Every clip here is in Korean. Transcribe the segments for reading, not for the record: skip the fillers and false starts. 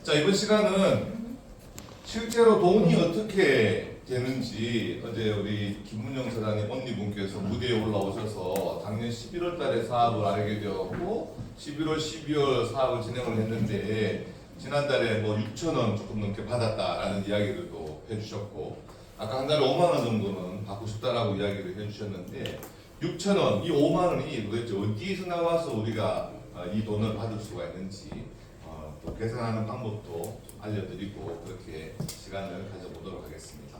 자, 이번 시간은 실제로 돈이 어떻게 되는지 어제 우리 김문영 사장님 언니분께서 무대에 올라오셔서 작년 11월 달에 사업을 알게 되었고 11월, 12월 사업을 진행을 했는데 지난달에 뭐 6천 원 조금 넘게 받았다라는 이야기들도 해주셨고 아까 한 달에 5만 원 정도는 받고 싶다라고 이야기를 해주셨는데 6천 원, 이 5만 원이 도대체 어디에서 나와서 우리가 이 돈을 받을 수가 있는지 또 계산하는 방법도 알려드리고 그렇게 시간을 가져보도록 하겠습니다.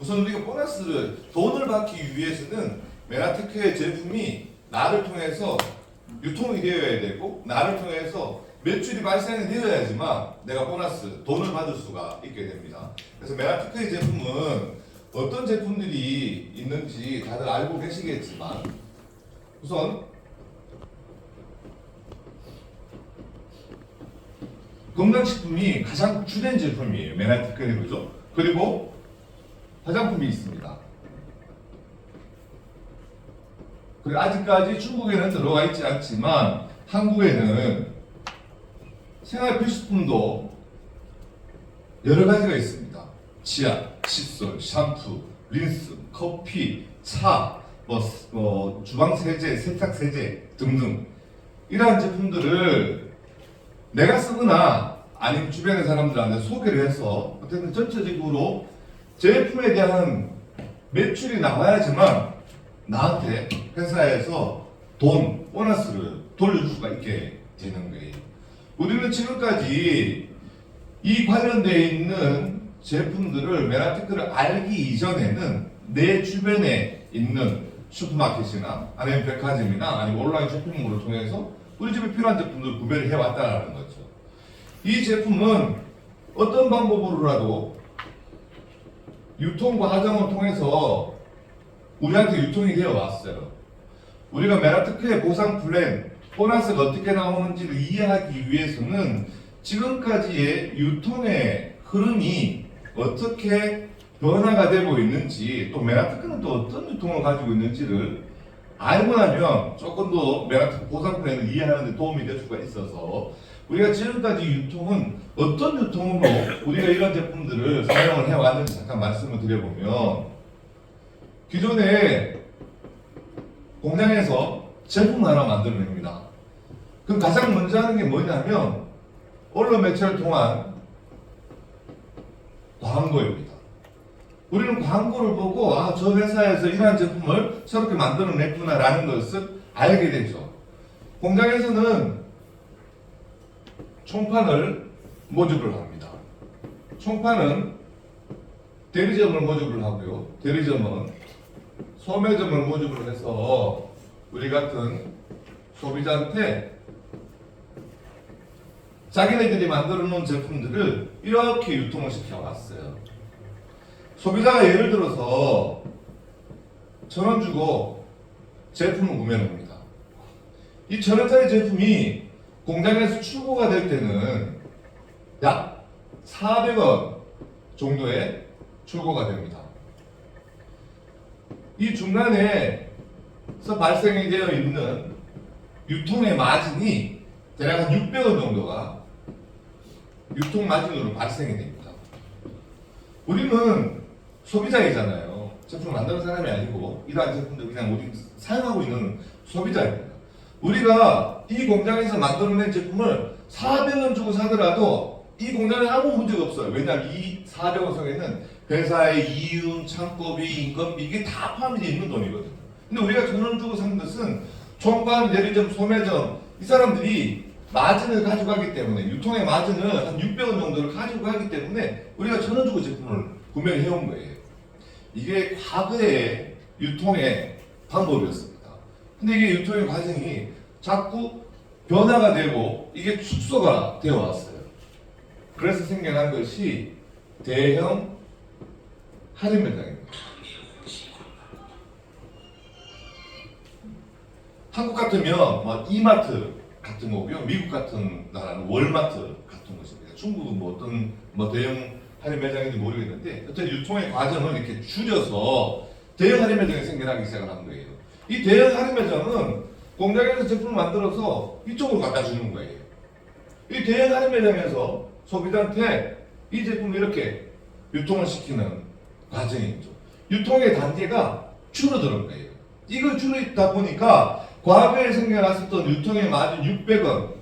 우선 우리가 보너스를 돈을 받기 위해서는 메나테크의 제품이 나를 통해서 유통이 되어야 되고 나를 통해서 매출이 발생이 되어야지만 내가 보너스, 돈을 받을 수가 있게 됩니다. 그래서 메나테크의 제품은 어떤 제품들이 있는지 다들 알고 계시겠지만 우선 건강식품이 가장 주된 제품이에요. 메나테크는 그죠? 그리고 화장품이 있습니다. 그리고 아직까지 중국에는 들어와 있지 않지만 한국에는 생활 필수품도 여러 가지가 있습니다. 치약, 칫솔, 샴푸, 린스, 커피, 차, 주방 세제, 세탁 세제 등등 이러한 제품들을 내가 쓰거나 아니면 주변의 사람들한테 소개를 해서 어쨌든 전체적으로 제품에 대한 매출이 나와야지만 나한테 회사에서 돈, 보너스를 돌려줄 수가 있게 되는 거예요. 우리는 지금까지 이 관련되어 있는 제품들을 메나테크를 알기 이전에는 내 주변에 있는 슈퍼마켓이나 아니면 백화점이나 아니면 온라인 쇼핑몰을 통해서 우리 집에 필요한 제품들을 구매를 해왔다는 거죠. 이 제품은 어떤 방법으로라도 유통 과정을 통해서 우리한테 유통이 되어 왔어요. 우리가 메나테크의 보상 플랜, 보너스가 어떻게 나오는지를 이해하기 위해서는 지금까지의 유통의 흐름이 어떻게 변화가 되고 있는지 또 메나테크는 또 어떤 유통을 가지고 있는지를 알고 나면 조금 더 메나테크 보상 플랜을 이해하는 데 도움이 될 수가 있어서 우리가 지금까지 유통은 어떤 유통으로 우리가 이런 제품들을 사용을 해왔는지 잠깐 말씀을 드려보면 기존에 공장에서 제품 하나 만들어냅니다. 그럼 가장 먼저 하는 게 뭐냐면 언론 매체를 통한 광고입니다. 우리는 광고를 보고 저 회사에서 이러한 제품을 새롭게 만들어냈구나라는 것을 알게 되죠. 공장에서는 총판을 모집을 합니다. 총판은 대리점을 모집을 하고요. 대리점은 소매점을 모집을 해서 우리 같은 소비자한테 자기네들이 만들어 놓은 제품들을 이렇게 유통을 시켜왔어요. 소비자가 예를 들어서 1,000원 주고 제품을 구매를 합니다. 이 1,000원짜리 제품이 공장에서 출고가 될 때는 약 400원 정도의 출고가 됩니다. 이 중간에서 발생이 되어 있는 유통의 마진이 대략 한 600원 정도가 유통 마진으로 발생이 됩니다. 우리는 소비자이잖아요. 제품을 만드는 사람이 아니고 이러한 제품들 그냥 우리 사용하고 있는 소비자입니다. 우리가 이 공장에서 만들어낸 제품을 400원 주고 사더라도 이 공장에 아무 문제가 없어요. 왜냐하면 이 400원 속에는 회사의 이윤, 창고비, 인건비 이게 다 포함이 되어 있는 돈이거든요. 근데 우리가 1,000원 주고 산 것은 총관, 대리점, 소매점 이 사람들이 마진을 가져가기 때문에 유통의 마진을 한 600원 정도를 가지고 가기 때문에 우리가 1,000원 주고 제품을 구매를 해온 거예요. 이게 과거의 유통의 방법이었습니다. 근데 이게 유통의 과정이 자꾸 변화가 되고 이게 축소가 되어 왔어요. 그래서 생겨난 것이 대형 할인 매장입니다. 한국 같으면 이마트 같은 거고요. 미국 같은 나라는 월마트 같은 것입니다. 중국은 어떤 대형 할인 매장인지 모르겠는데 어떤 유통의 과정을 이렇게 줄여서 대형 할인 매장이 생겨나기 시작을 한 거예요. 이 대형 할인 매장은 공장에서 제품을 만들어서 이쪽으로 갖다 주는 거예요. 이 대형 할인 매장에서 소비자한테 이 제품을 이렇게 유통을 시키는 과정이죠. 유통의 단계가 줄어드는 거예요. 이걸 줄이다 보니까 과거에 생겨났었던 유통의 마진 600원,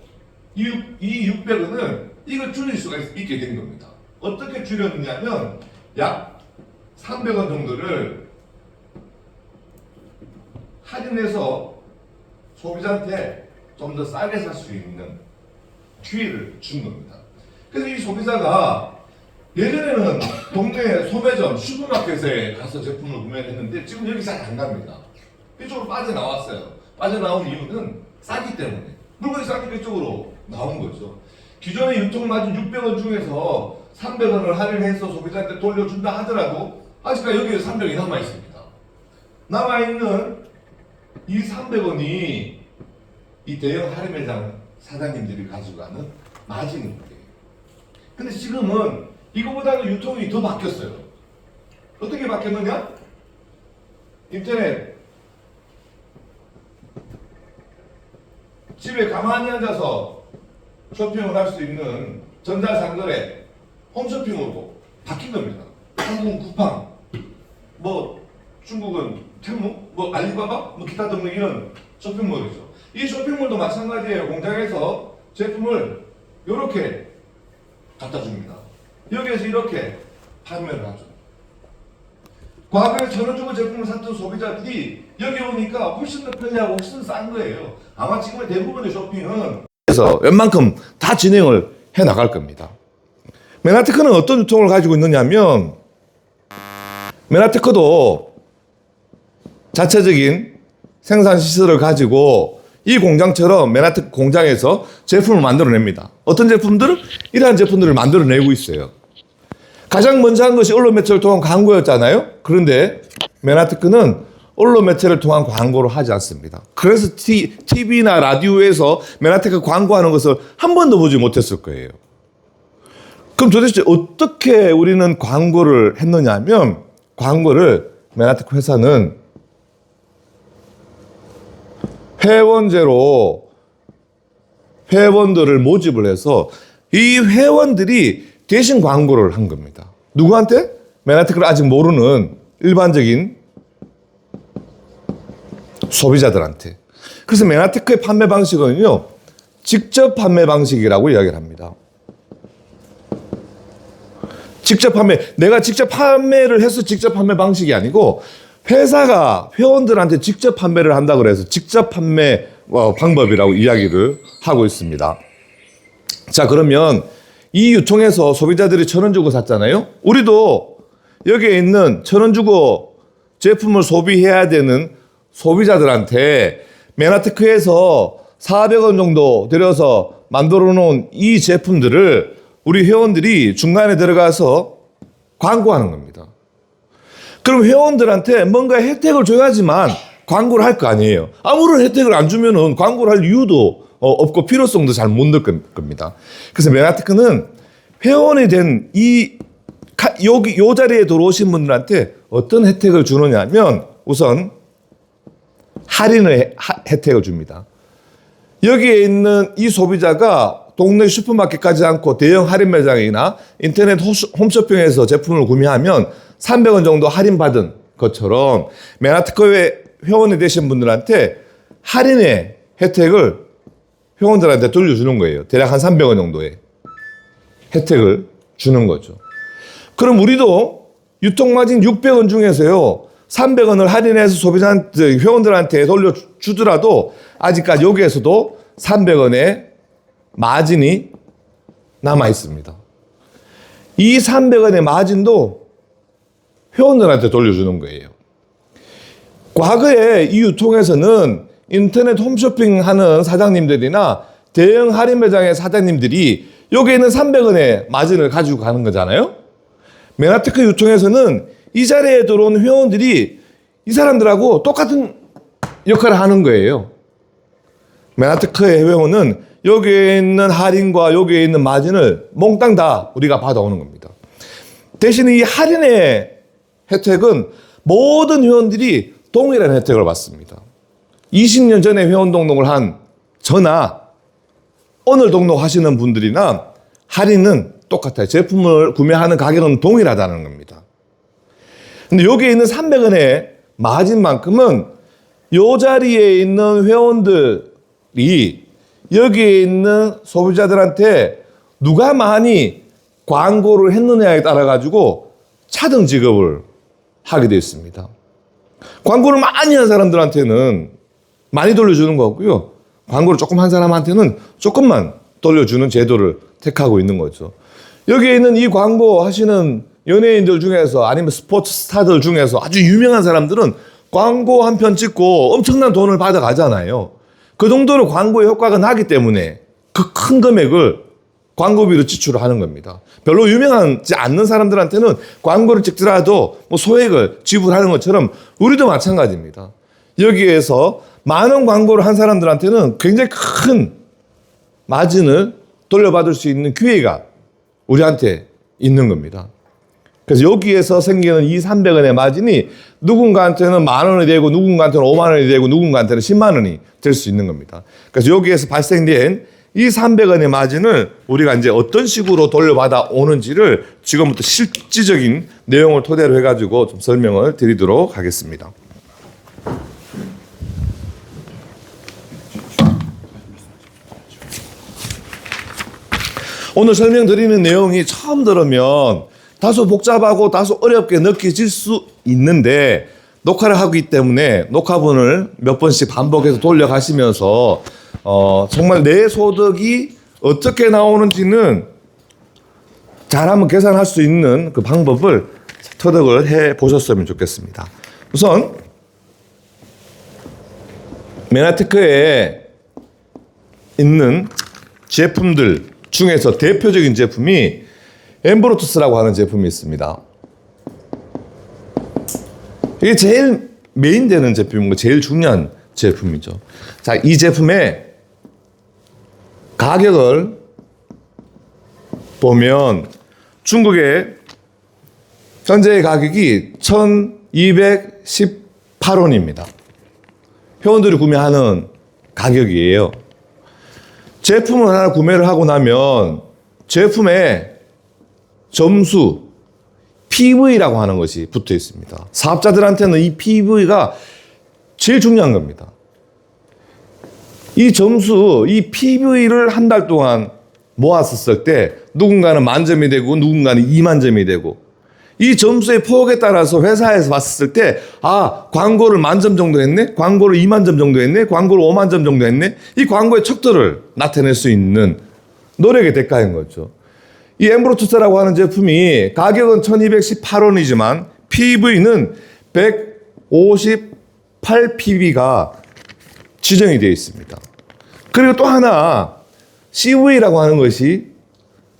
이 600원을 이걸 줄일 수가 있게 된 겁니다. 어떻게 줄였느냐면 약 300원 정도를 할인해서 소비자한테 좀 더 싸게 살 수 있는 기회를 준 겁니다. 그래서 이 소비자가 예전에는 동네 소매점, 슈퍼마켓에 가서 제품을 구매를 했는데 지금 여기 잘 안 갑니다. 이쪽으로 빠져나왔어요. 빠져나온 이유는 싸기 때문에. 물건이 싸니까 이쪽으로 나온 거죠. 기존의 유통마진 600원 중에서 300원을 할인해서 소비자한테 돌려준다 하더라도 아직까지 여기에 300원이 남아있습니다. 남아있는 이 300원이 이 대형 할인 매장 사장님들이 가지고 가는 마진인 거예요. 근데 지금은 이거보다는 유통이 더 바뀌었어요. 어떻게 바뀌었느냐? 인터넷 집에 가만히 앉아서 쇼핑을 할 수 있는 전자상거래 홈쇼핑으로 바뀐 겁니다. 한국은 쿠팡, 뭐 중국은 텐무, 뭐 알리바바, 뭐 기타 등등 이런 쇼핑몰이죠. 이 쇼핑몰도 마찬가지예요. 공장에서 제품을 이렇게 갖다 줍니다. 여기에서 이렇게 판매를 하죠. 과거에 1,000원 주고 제품을 샀던 소비자들이 여기 오니까 훨씬 더 편리하고 훨씬 더 싼 거예요. 아마 지금의 대부분의 쇼핑은 그래서 웬만큼 다 진행을 해 나갈 겁니다. 메나테크는 어떤 유통을 가지고 있느냐면 메나테크도 자체적인 생산 시설을 가지고 이 공장처럼 메나테크 공장에서 제품을 만들어냅니다. 어떤 제품들은 이러한 제품들을 만들어내고 있어요. 가장 먼저 한 것이 언론 매체를 통한 광고였잖아요. 그런데 메나테크는 언론 매체를 통한 광고를 하지 않습니다. 그래서 TV나 라디오에서 메나테크 광고하는 것을 한 번도 보지 못했을 거예요. 그럼 도대체 어떻게 우리는 광고를 했느냐 하면 광고를 메나테크 회사는 회원제로 회원들을 모집을 해서 이 회원들이 대신 광고를 한 겁니다. 누구한테? 메나테크를 아직 모르는 일반적인 소비자들한테. 그래서 메나테크의 판매 방식은요, 직접 판매 방식이라고 이야기를 합니다. 직접 판매, 내가 직접 판매를 해서 직접 판매 방식이 아니고 회사가 회원들한테 직접 판매를 한다고 그래서 직접 판매 방법이라고 이야기를 하고 있습니다. 자, 그러면 이 유통에서 소비자들이 1,000원 주고 샀잖아요. 우리도 여기에 있는 1,000원 주고 제품을 소비해야 되는 소비자들한테 메나테크에서 400원 정도 들여서 만들어 놓은 이 제품들을 우리 회원들이 중간에 들어가서 광고하는 겁니다. 그럼 회원들한테 뭔가 혜택을 줘야지만 광고를 할 거 아니에요. 아무런 혜택을 안 주면은 광고를 할 이유도 없고 필요성도 잘 못 느낄 겁니다. 그래서 메나테크는 회원이 된 여기 요 자리에 들어오신 분들한테 어떤 혜택을 주느냐 하면 우선 할인의 혜택을 줍니다. 여기에 있는 이 소비자가 동네 슈퍼마켓 가지 않고 대형 할인 매장이나 인터넷 홈쇼핑에서 제품을 구매하면 300원 정도 할인받은 것처럼 메나테크의 회원이 되신 분들한테 할인의 혜택을 회원들한테 돌려주는 거예요. 대략 한 300원 정도의 혜택을 주는 거죠. 그럼 우리도 유통마진 600원 중에서요, 300원을 할인해서 소비자한테, 회원들한테 돌려주더라도 아직까지 여기에서도 300원의 마진이 남아 있습니다. 이 300원의 마진도 회원들한테 돌려주는 거예요. 과거에 이 유통에서는 인터넷 홈쇼핑 하는 사장님들이나 대형 할인 매장의 사장님들이 여기에 있는 300원의 마진을 가지고 가는 거잖아요. 메나테크 유통에서는 이 자리에 들어온 회원들이 이 사람들하고 똑같은 역할을 하는 거예요. 메나테크의 회원은 여기에 있는 할인과 여기에 있는 마진을 몽땅 다 우리가 받아오는 겁니다. 대신 이 할인의 혜택은 모든 회원들이 동일한 혜택을 받습니다. 20년 전에 회원 등록을 한 저나 오늘 등록하시는 분들이나 할인은 똑같아요. 제품을 구매하는 가격은 동일하다는 겁니다. 근데 여기에 있는 300원의 마진만큼은 이 자리에 있는 회원들이 여기에 있는 소비자들한테 누가 많이 광고를 했느냐에 따라 가지고 차등 지급을 하게 되어 있습니다. 광고를 많이 한 사람들한테는 많이 돌려주는 거고요. 광고를 조금 한 사람한테는 조금만 돌려주는 제도를 택하고 있는 거죠. 여기에 있는 이 광고 하시는 연예인들 중에서 아니면 스포츠 스타들 중에서 아주 유명한 사람들은 광고 한 편 찍고 엄청난 돈을 받아가잖아요. 그 정도로 광고의 효과가 나기 때문에 그 큰 금액을 광고비로 지출을 하는 겁니다. 별로 유명하지 않는 사람들한테는 광고를 찍더라도 뭐 소액을 지불하는 것처럼 우리도 마찬가지입니다. 여기에서 많은 광고를 한 사람들한테는 굉장히 큰 마진을 돌려받을 수 있는 기회가 우리한테 있는 겁니다. 그래서 여기에서 생기는 이 300원의 마진이 누군가한테는 10,000원이 되고 누군가한테는 50,000원이 되고 누군가한테는 100,000원이 될 수 있는 겁니다. 그래서 여기에서 발생된 이 300원의 마진을 우리가 이제 어떤 식으로 돌려받아 오는지를 지금부터 실질적인 내용을 토대로 해가지고 좀 설명을 드리도록 하겠습니다. 오늘 설명드리는 내용이 처음 들으면 다소 복잡하고 다소 어렵게 느껴질 수 있는데 녹화를 하기 때문에 녹화본을 몇 번씩 반복해서 돌려가시면서 정말 내 소득이 어떻게 나오는지는 잘 한번 계산할 수 있는 그 방법을 터득을 해 보셨으면 좋겠습니다. 우선 메나테크에 있는 제품들 중에서 대표적인 제품이 엠브로투스라고 하는 제품이 있습니다. 이게 제일 메인 되는 제품이고 제일 중요한 제품이죠. 자, 이 제품의 가격을 보면 중국의 현재의 가격이 1,218원입니다. 회원들이 구매하는 가격이에요. 제품을 하나 구매를 하고 나면 제품에 점수, PV라고 하는 것이 붙어 있습니다. 사업자들한테는 이 PV가 제일 중요한 겁니다. 이 점수, 이 PV를 한 달 동안 모았었을 때 누군가는 10,000점이 되고 누군가는 20,000점이 되고 이 점수의 폭에 따라서 회사에서 봤을 때 광고를 10,000점 정도 했네? 광고를 20,000점 정도 했네? 광고를 50,000점 정도 했네? 이 광고의 척도를 나타낼 수 있는 노력의 대가인 거죠. 이 엠브로투스라고 하는 제품이 가격은 1,218원이지만 PV는 158PV가 지정이 되어 있습니다. 그리고 또 하나 CV라고 하는 것이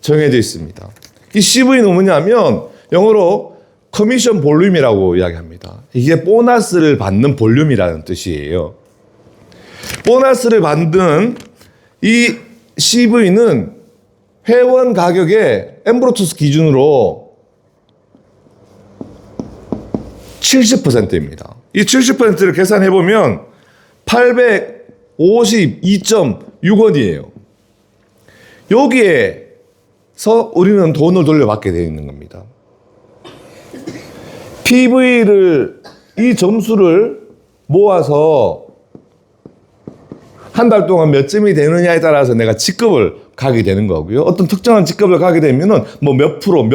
정해져 있습니다. 이 CV는 뭐냐면 영어로 커미션 볼륨이라고 이야기합니다. 이게 보너스를 받는 볼륨이라는 뜻이에요. 보너스를 받는 이 CV는 회원 가격의 엠브로투스 기준으로 70%입니다. 이 70%를 계산해보면 852.6원이에요. 여기에서 우리는 돈을 돌려받게 되어 있는 겁니다. PV를, 이 점수를 모아서 한 달 동안 몇 점이 되느냐에 따라서 내가 직급을 가게 되는 거고요. 어떤 특정한 직급을 가게 되면은 뭐 몇 프로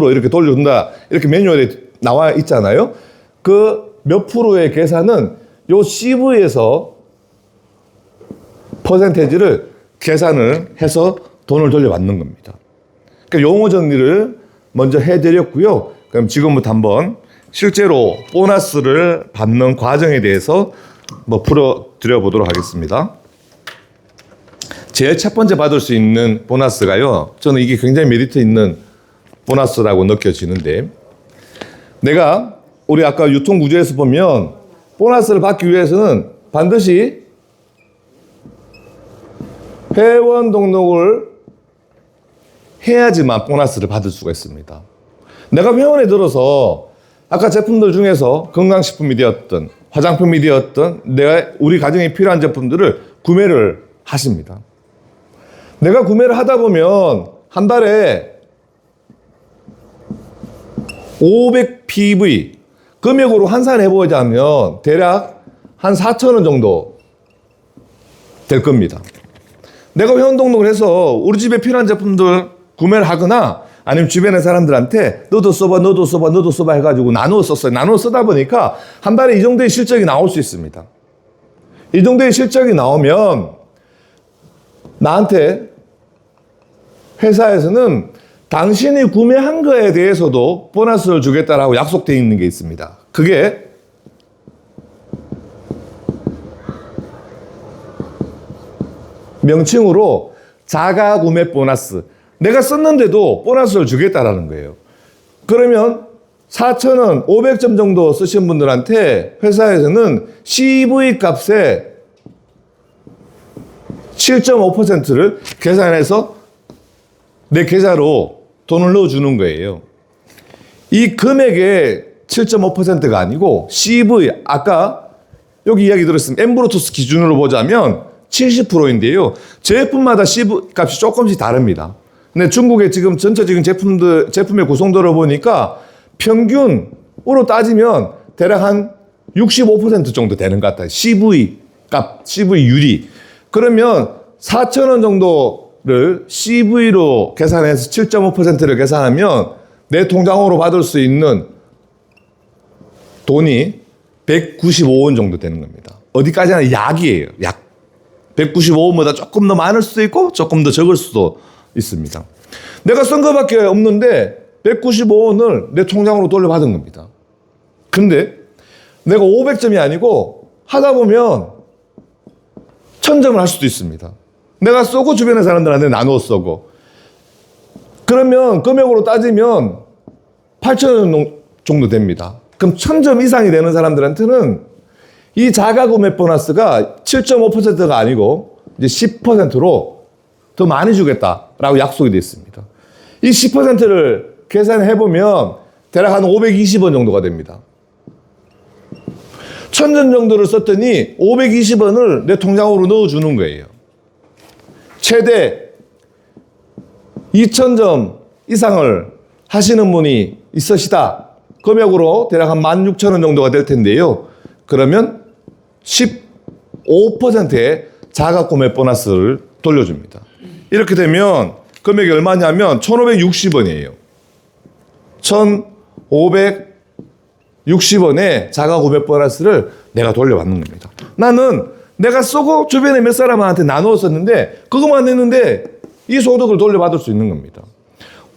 이렇게 돌려준다. 이렇게 매뉴얼에 나와 있잖아요. 그 몇 프로의 계산은 요 CV에서 퍼센테이지를 계산을 해서 돈을 돌려받는 겁니다. 그러니까 용어 정리를 먼저 해드렸고요. 그럼 지금부터 한번 실제로 보너스를 받는 과정에 대해서 풀어드려 보도록 하겠습니다. 제일 첫 번째 받을 수 있는 보너스가요. 저는 이게 굉장히 메리트 있는 보너스라고 느껴지는데, 내가 우리 아까 유통구조에서 보면 보너스를 받기 위해서는 반드시 회원 등록을 해야지만 보너스를 받을 수가 있습니다. 내가 회원에 들어서 아까 제품들 중에서 건강식품이 되었든 화장품이 되었든 우리 가정에 필요한 제품들을 구매를 하십니다. 내가 구매를 하다 보면 한 달에 500PV 금액으로 환산해보자면 대략 한 4,000원 정도 될 겁니다. 내가 회원 등록을 해서 우리 집에 필요한 제품들 구매를 하거나 아니면 주변의 사람들한테 너도 써봐, 너도 써봐, 너도 써봐 해가지고 나누어 썼어요. 나누어 쓰다 보니까 한 달에 이 정도의 실적이 나올 수 있습니다. 이 정도의 실적이 나오면 나한테 회사에서는 당신이 구매한 거에 대해서도 보너스를 주겠다라고 약속되어 있는 게 있습니다. 그게 명칭으로 자가 구매 보너스. 내가 썼는데도 보너스를 주겠다라는 거예요. 그러면 4,000원, 500점 정도 쓰신 분들한테 회사에서는 CV 값의 7.5%를 계산해서 내 계좌로 돈을 넣어주는 거예요. 이 금액의 7.5%가 아니고 CV, 아까 여기 이야기 들었습니다. 엠브로토스 기준으로 보자면 70%인데요. 제품마다 CV 값이 조금씩 다릅니다. 근데 중국의 지금 전체적인 제품의 구성도를 보니까 평균으로 따지면 대략 한 65% 정도 되는 것 같아요. CV 값, CV율이. 그러면 4,000원 정도를 CV로 계산해서 7.5%를 계산하면 내 통장으로 받을 수 있는 돈이 195원 정도 되는 겁니다. 어디까지나 약이에요. 약. 195원보다 조금 더 많을 수도 있고 조금 더 적을 수도 있습니다. 내가 쓴 거밖에 없는데 195원을 내 통장으로 돌려받은 겁니다. 근데 내가 500점이 아니고 하다 보면 1000점을 할 수도 있습니다. 내가 쏘고 주변의 사람들한테 나누어 쏘고 그러면 금액으로 따지면 8,000원 정도 됩니다. 그럼 1000점 이상이 되는 사람들한테는 이 자가 구매 보너스가 7.5%가 아니고 이제 10%로 더 많이 주겠다라고 약속이 되어 있습니다. 이 10%를 계산해 보면 대략 한 520원 정도가 됩니다. 1000점 정도를 썼더니 520원을 내 통장으로 넣어주는 거예요. 최대 2000점 이상을 하시는 분이 있으시다. 금액으로 대략 한 16,000원 정도가 될 텐데요. 그러면 15%의 자가 구매 보너스를 돌려줍니다. 이렇게 되면 금액이 얼마냐면 1,560원이에요. 1,560원의 자가 구매 보너스를 내가 돌려받는 겁니다. 나는 내가 쓰고 주변에 몇 사람한테 나누어 썼는데 그것만 했는데 이 소득을 돌려받을 수 있는 겁니다.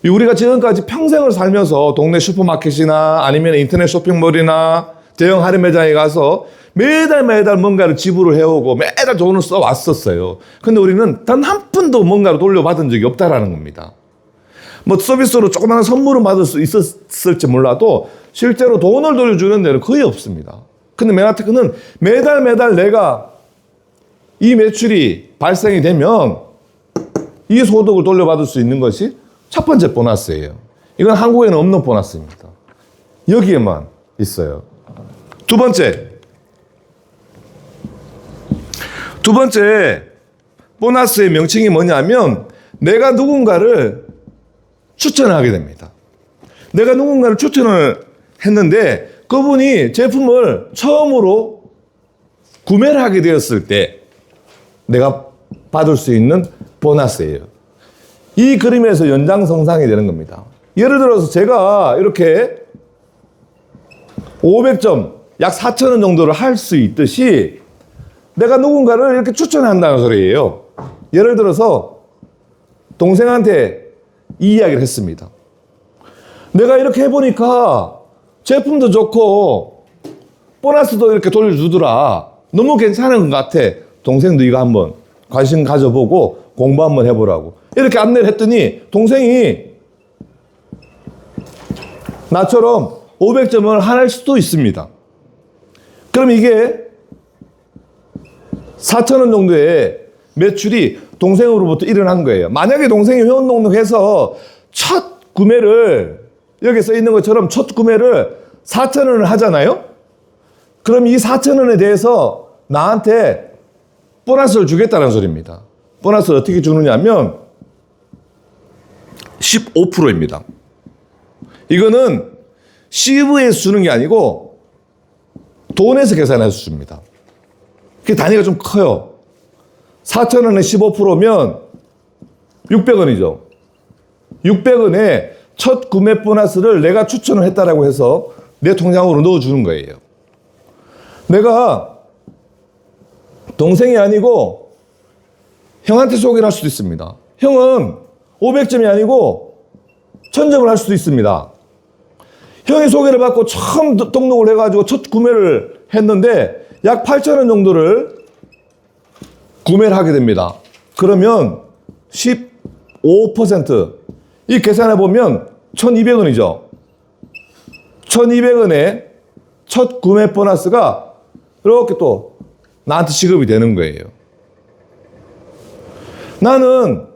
우리가 지금까지 평생을 살면서 동네 슈퍼마켓이나 아니면 인터넷 쇼핑몰이나 대형 할인 매장에 가서 매달 뭔가를 지불을 해오고 매달 돈을 써왔었어요. 근데 우리는 단 한 푼도 뭔가를 돌려받은 적이 없다라는 겁니다. 뭐 서비스로 조그마한 선물은 받을 수 있었을지 몰라도 실제로 돈을 돌려주는 데는 거의 없습니다. 근데 메가테크는 매달 내가 이 매출이 발생이 되면 이 소득을 돌려받을 수 있는 것이 첫 번째 보너스예요. 이건 한국에는 없는 보너스입니다. 여기에만 있어요. 두 번째 보너스의 명칭이 뭐냐면 내가 누군가를 추천하게 됩니다. 내가 누군가를 추천을 했는데 그분이 제품을 처음으로 구매를 하게 되었을 때 내가 받을 수 있는 보너스예요. 이 그림에서 연장선상이 되는 겁니다. 예를 들어서 제가 이렇게 500점, 약 4,000원 정도를 할 수 있듯이 내가 누군가를 이렇게 추천한다는 소리예요. 예를 들어서 동생한테 이 이야기를 했습니다. 내가 이렇게 해보니까 제품도 좋고 보너스도 이렇게 돌려주더라. 너무 괜찮은 것 같아. 동생도 이거 한번 관심 가져보고 공부 한번 해보라고. 이렇게 안내를 했더니 동생이 나처럼 500점을 할 수도 있습니다. 그럼 이게 4,000원 정도의 매출이 동생으로부터 일어난 거예요. 만약에 동생이 회원 등록해서 첫 구매를 여기 써 있는 것처럼 첫 구매를 4,000원을 하잖아요. 그럼 이 4,000원에 대해서 나한테 보너스를 주겠다는 소리입니다. 보너스를 어떻게 주느냐면 15%입니다. 이거는 CV에서 주는 게 아니고 돈에서 계산해서 줍니다. 그 단위가 좀 커요. 4,000원에 15%면 600원이죠. 600원에 첫 구매 보너스를 내가 추천을 했다라고 해서 내 통장으로 넣어주는 거예요. 내가 동생이 아니고 형한테 소개를 할 수도 있습니다. 형은 500점이 아니고 1000점을 할 수도 있습니다. 형이 소개를 받고 처음 등록을 해가지고 첫 구매를 했는데 약 8,000원 정도를 구매를 하게 됩니다. 그러면 15%, 이 계산해 보면 1,200원이죠. 1,200원에 첫 구매 보너스가 이렇게 또 나한테 지급이 되는 거예요. 나는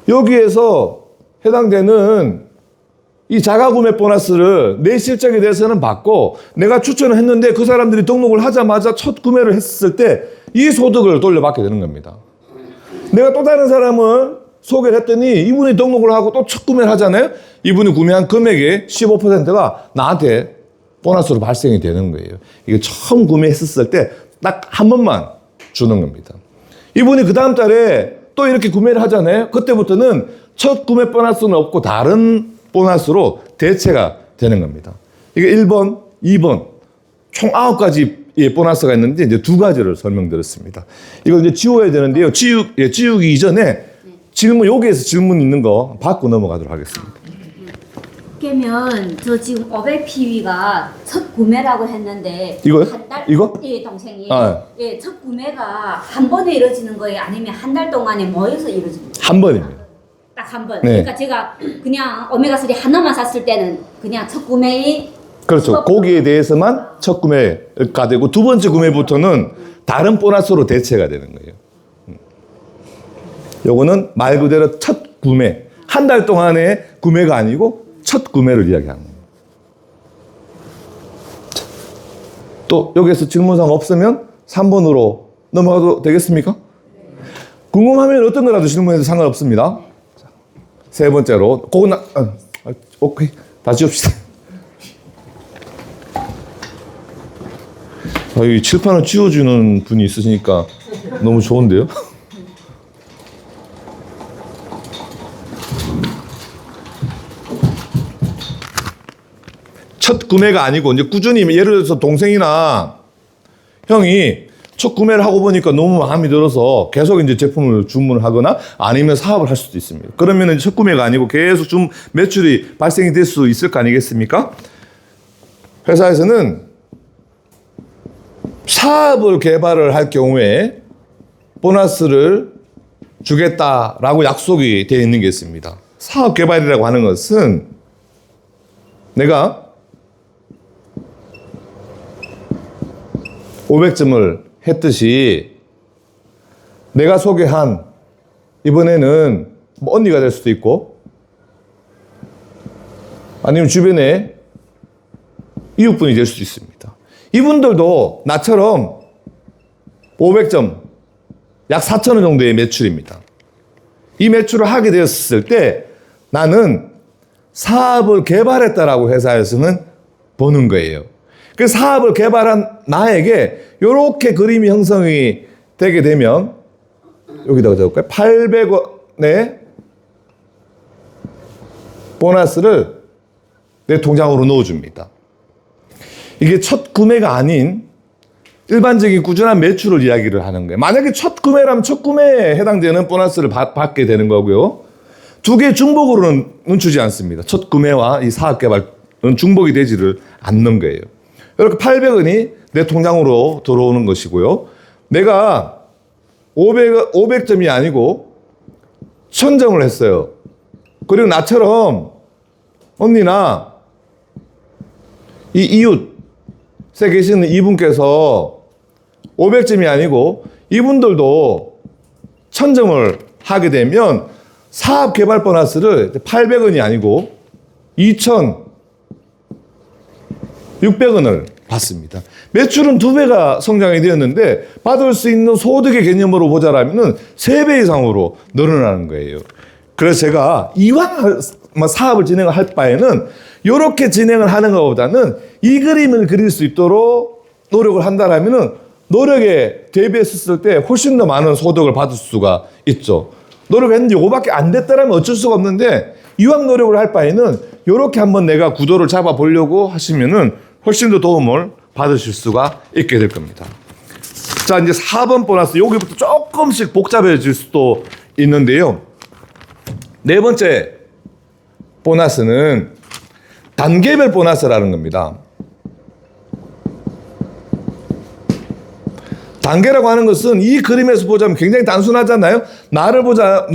여기에서 해당되는 이 자가 구매 보너스를 내 실적에 대해서는 받고 내가 추천을 했는데 그 사람들이 등록을 하자마자 첫 구매를 했을 때 이 소득을 돌려받게 되는 겁니다. 내가 또 다른 사람을 소개를 했더니 이분이 등록을 하고 또 첫 구매를 하잖아요. 이분이 구매한 금액의 15%가 나한테 보너스로 발생이 되는 거예요. 이게 처음 구매했을 때 딱 한 번만 주는 겁니다. 이분이 그 다음 달에 또 이렇게 구매를 하잖아요. 그때부터는 첫 구매 보너스는 없고 다른 보너스로 대체가 되는 겁니다. 이게 1번, 2번, 총 9가지 보너스가 있는데 이제 2가지를 설명드렸습니다. 이걸 이제 지워야 되는데요. 지우기 이전에 질문, 여기에서 질문 있는 거 받고 넘어가도록 하겠습니다. 그러면 저 지금 500PV가 첫 구매라고 했는데 이거요? 한 달? 이거? 예, 동생이. 아, 예, 첫 구매가 한 번에 이루어지는 거예요? 아니면 한 달 동안에 모여서 이루어지는 거예요? 한 번입니다. 딱 한 번. 네. 그러니까 제가 그냥 오메가3 하나만 샀을 때는 그냥 첫 구매의 그렇죠. 거기에 대해서만 첫 구매가 되고 두 번째 구매부터는 다른 보너스로 대체가 되는 거예요. 요거는 말 그대로 첫 구매. 한 달 동안의 구매가 아니고 첫 구매를 이야기하는 거예요. 또 여기에서 질문사항 없으면 3번으로 넘어가도 되겠습니까? 궁금하면 어떤 거라도 질문해도 상관없습니다. 자, 세 번째로 그건 오케이. 다 지웁시다. 이 칠판을 지워주는 분이 있으시니까 너무 좋은데요? 첫 구매가 아니고 이제 꾸준히 예를 들어서 동생이나 형이 첫 구매를 하고 보니까 너무 마음에 들어서 계속 이제 제품을 주문을 하거나 아니면 사업을 할 수도 있습니다. 그러면 이제 첫 구매가 아니고 계속 좀 매출이 발생이 될 수 있을 거 아니겠습니까? 회사에서는 사업을 개발을 할 경우에 보너스를 주겠다라고 약속이 되어 있는 게 있습니다. 사업 개발이라고 하는 것은 내가 500점을 했듯이 내가 소개한 이번에는 뭐 언니가 될 수도 있고 아니면 주변에 이웃분이 될 수도 있습니다. 이분들도 나처럼 500점, 약 4,000원 정도의 매출입니다. 이 매출을 하게 되었을 때 나는 사업을 개발했다라고 회사에서는 보는 거예요. 그 사업을 개발한 나에게 이렇게 그림이 형성이 되게 되면 여기다가 적을까요? 800원의 보너스를 내 통장으로 넣어줍니다. 이게 첫 구매가 아닌 일반적인 꾸준한 매출을 이야기를 하는 거예요. 만약에 첫 구매라면 첫 구매에 해당되는 보너스를 받게 되는 거고요. 두 개 중복으로는 주지 않습니다. 첫 구매와 이 사업 개발은 중복이 되지를 않는 거예요. 이렇게 800원이 내 통장으로 들어오는 것이고요. 내가 500점이 아니고 1000점을 했어요. 그리고 나처럼 언니나 이 이웃에 계시는 이분께서 500점이 아니고 이분들도 1000점을 하게 되면 사업 개발 보너스를 800원이 아니고 2600원을 받습니다. 매출은 2배가 성장이 되었는데 받을 수 있는 소득의 개념으로 보자라면은 3배 이상으로 늘어나는 거예요. 그래서 제가 이왕 사업을 진행을 할 바에는 이렇게 진행을 하는 것보다는 이 그림을 그릴 수 있도록 노력을 한다라면은 노력에 대비했을 때 훨씬 더 많은 소득을 받을 수가 있죠. 노력했는데 이거밖에 안 됐다라면 어쩔 수가 없는데 이왕 노력을 할 바에는 이렇게 한번 내가 구도를 잡아 보려고 하시면은 훨씬 더 도움을 받으실 수가 있게 될 겁니다. 자, 이제 4번 보너스. 여기부터 조금씩 복잡해질 수도 있는데요. 네 번째 보너스는 단계별 보너스라는 겁니다. 단계라고 하는 것은 이 그림에서 보자면 굉장히 단순하잖아요. 나로부터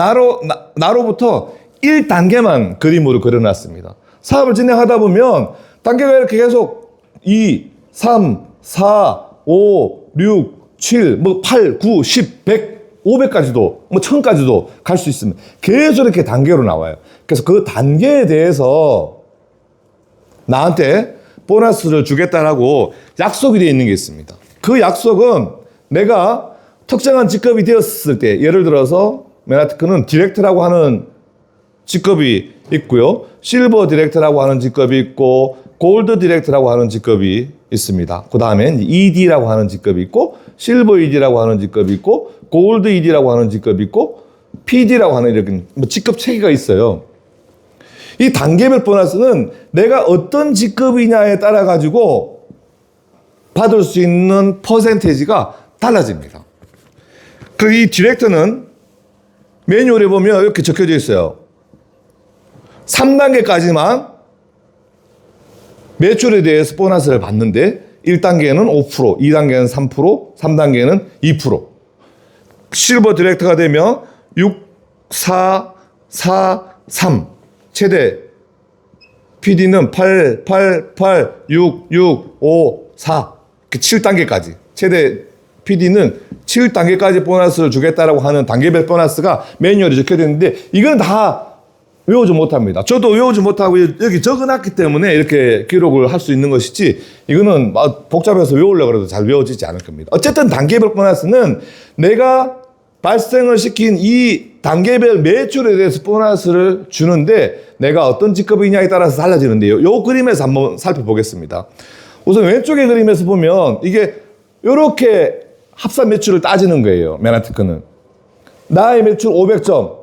1단계만 그림으로 그려놨습니다. 사업을 진행하다 보면 단계가 이렇게 계속 2, 3, 4, 5, 6, 7, 8, 9, 10, 100, 500까지도, 1000까지도 갈 수 있으면 계속 이렇게 단계로 나와요. 그래서 그 단계에 대해서 나한테 보너스를 주겠다라고 약속이 되어 있는 게 있습니다. 그 약속은 내가 특정한 직급이 되었을 때, 예를 들어서 맨하트크는 디렉터라고 하는 직급이 있고요. 실버 디렉터라고 하는 직급이 있고 골드 디렉터라고 하는 직급이 있습니다. 그 다음에 ED라고 하는 직급이 있고 실버 ED라고 하는 직급이 있고 골드 ED라고 하는 직급이 있고 PD라고 하는 이렇게 직급 체계가 있어요. 이 단계별 보너스는 내가 어떤 직급이냐에 따라 가지고 받을 수 있는 퍼센테이지가 달라집니다. 그 이 디렉터는 매뉴얼에 보면 이렇게 적혀져 있어요. 3단계까지만 매출에 대해서 보너스를 받는데 1단계는 5%, 2단계는 3%, 3단계는 2%. 실버 디렉터가 되면 6, 4, 4, 3. 최대 PD는 8, 8, 8, 6, 6, 5, 4. 7단계까지. 최대 PD는 7단계까지 보너스를 주겠다라고 하는 단계별 보너스가 매뉴얼에 적혀져 있는데 이건 다 외우지 못합니다. 저도 외우지 못하고 여기 적어놨기 때문에 이렇게 기록을 할 수 있는 것이지 이거는 복잡해서 외우려고 해도 잘 외워지지 않을 겁니다. 어쨌든 단계별 보너스는 내가 발생을 시킨 이 단계별 매출에 대해서 보너스를 주는데 내가 어떤 직급이냐에 따라서 달라지는데요. 이 그림에서 한번 살펴보겠습니다. 우선 왼쪽의 그림에서 보면 이게 이렇게 합산 매출을 따지는 거예요. 맨하트크는. 나의 매출 500점.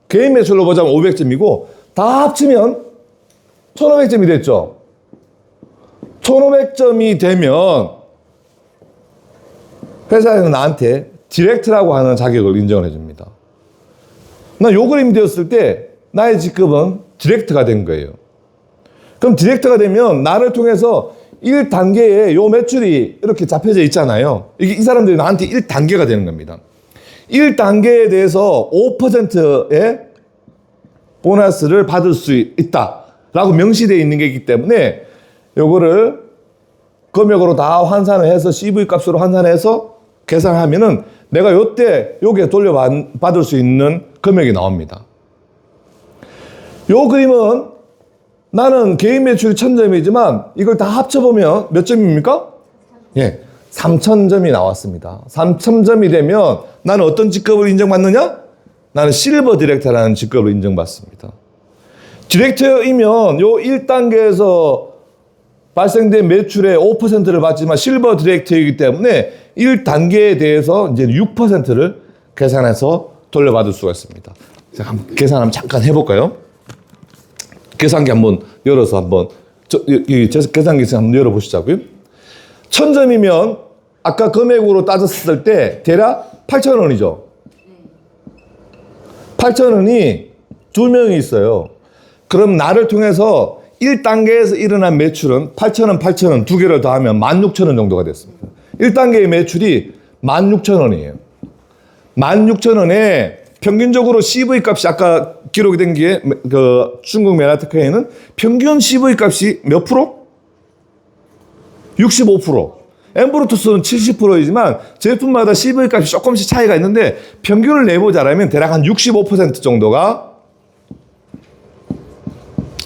개인 매출로 보자면 500점이고 다 합치면 1500점이 됐죠. 1500점이 되면 회사에서 나한테 디렉트라고 하는 자격을 인정을 해줍니다. 나 요 그림이 되었을 때 나의 직급은 디렉트가 된 거예요. 그럼 디렉트가 되면 나를 통해서 1단계에 요 매출이 이렇게 잡혀져 있잖아요. 이 사람들이 나한테 1단계가 되는 겁니다. 1단계에 대해서 5%의 보너스를 받을 수 있다라고 명시되어 있는 게 있기 때문에 요거를 금액으로 다 환산을 해서 CV 값으로 환산해서 계산하면은 내가 요때 요게 돌려받을 수 있는 금액이 나옵니다. 요 그림은 나는 개인 매출이 1000점이지만 이걸 다 합쳐보면 몇 점입니까? 예, 3000점이 나왔습니다. 3000점이 되면 나는 어떤 직급을 인정받느냐? 나는 실버 디렉터라는 직급을 인정받습니다. 디렉터이면 요 1단계에서 발생된 매출의 5%를 받지만 실버 디렉터이기 때문에 1단계에 대해서 이제 6%를 계산해서 돌려받을 수가 있습니다. 자, 한번 계산 한번 잠깐 해볼까요? 계산기 한번 열어서 한번 계산기 한번 열어보시자고요. 1000점이면 아까 금액으로 따졌을 때 대략 8,000원이죠. 8,000원이 2명이 있어요. 그럼 나를 통해서 1단계에서 일어난 매출은 8,000원, 8,000원 두 개를 더하면 16,000원 정도가 됐습니다. 1단계의 매출이 16,000원이에요. 16,000원에 평균적으로 CV 값이 아까 기록이 된 게 그 중국 맨하트크에는 평균 CV 값이 몇 프로? 65%. 엠브루투스는 70%이지만 제품마다 CV 값이 조금씩 차이가 있는데 평균을 내보자라면 대략 한 65% 정도가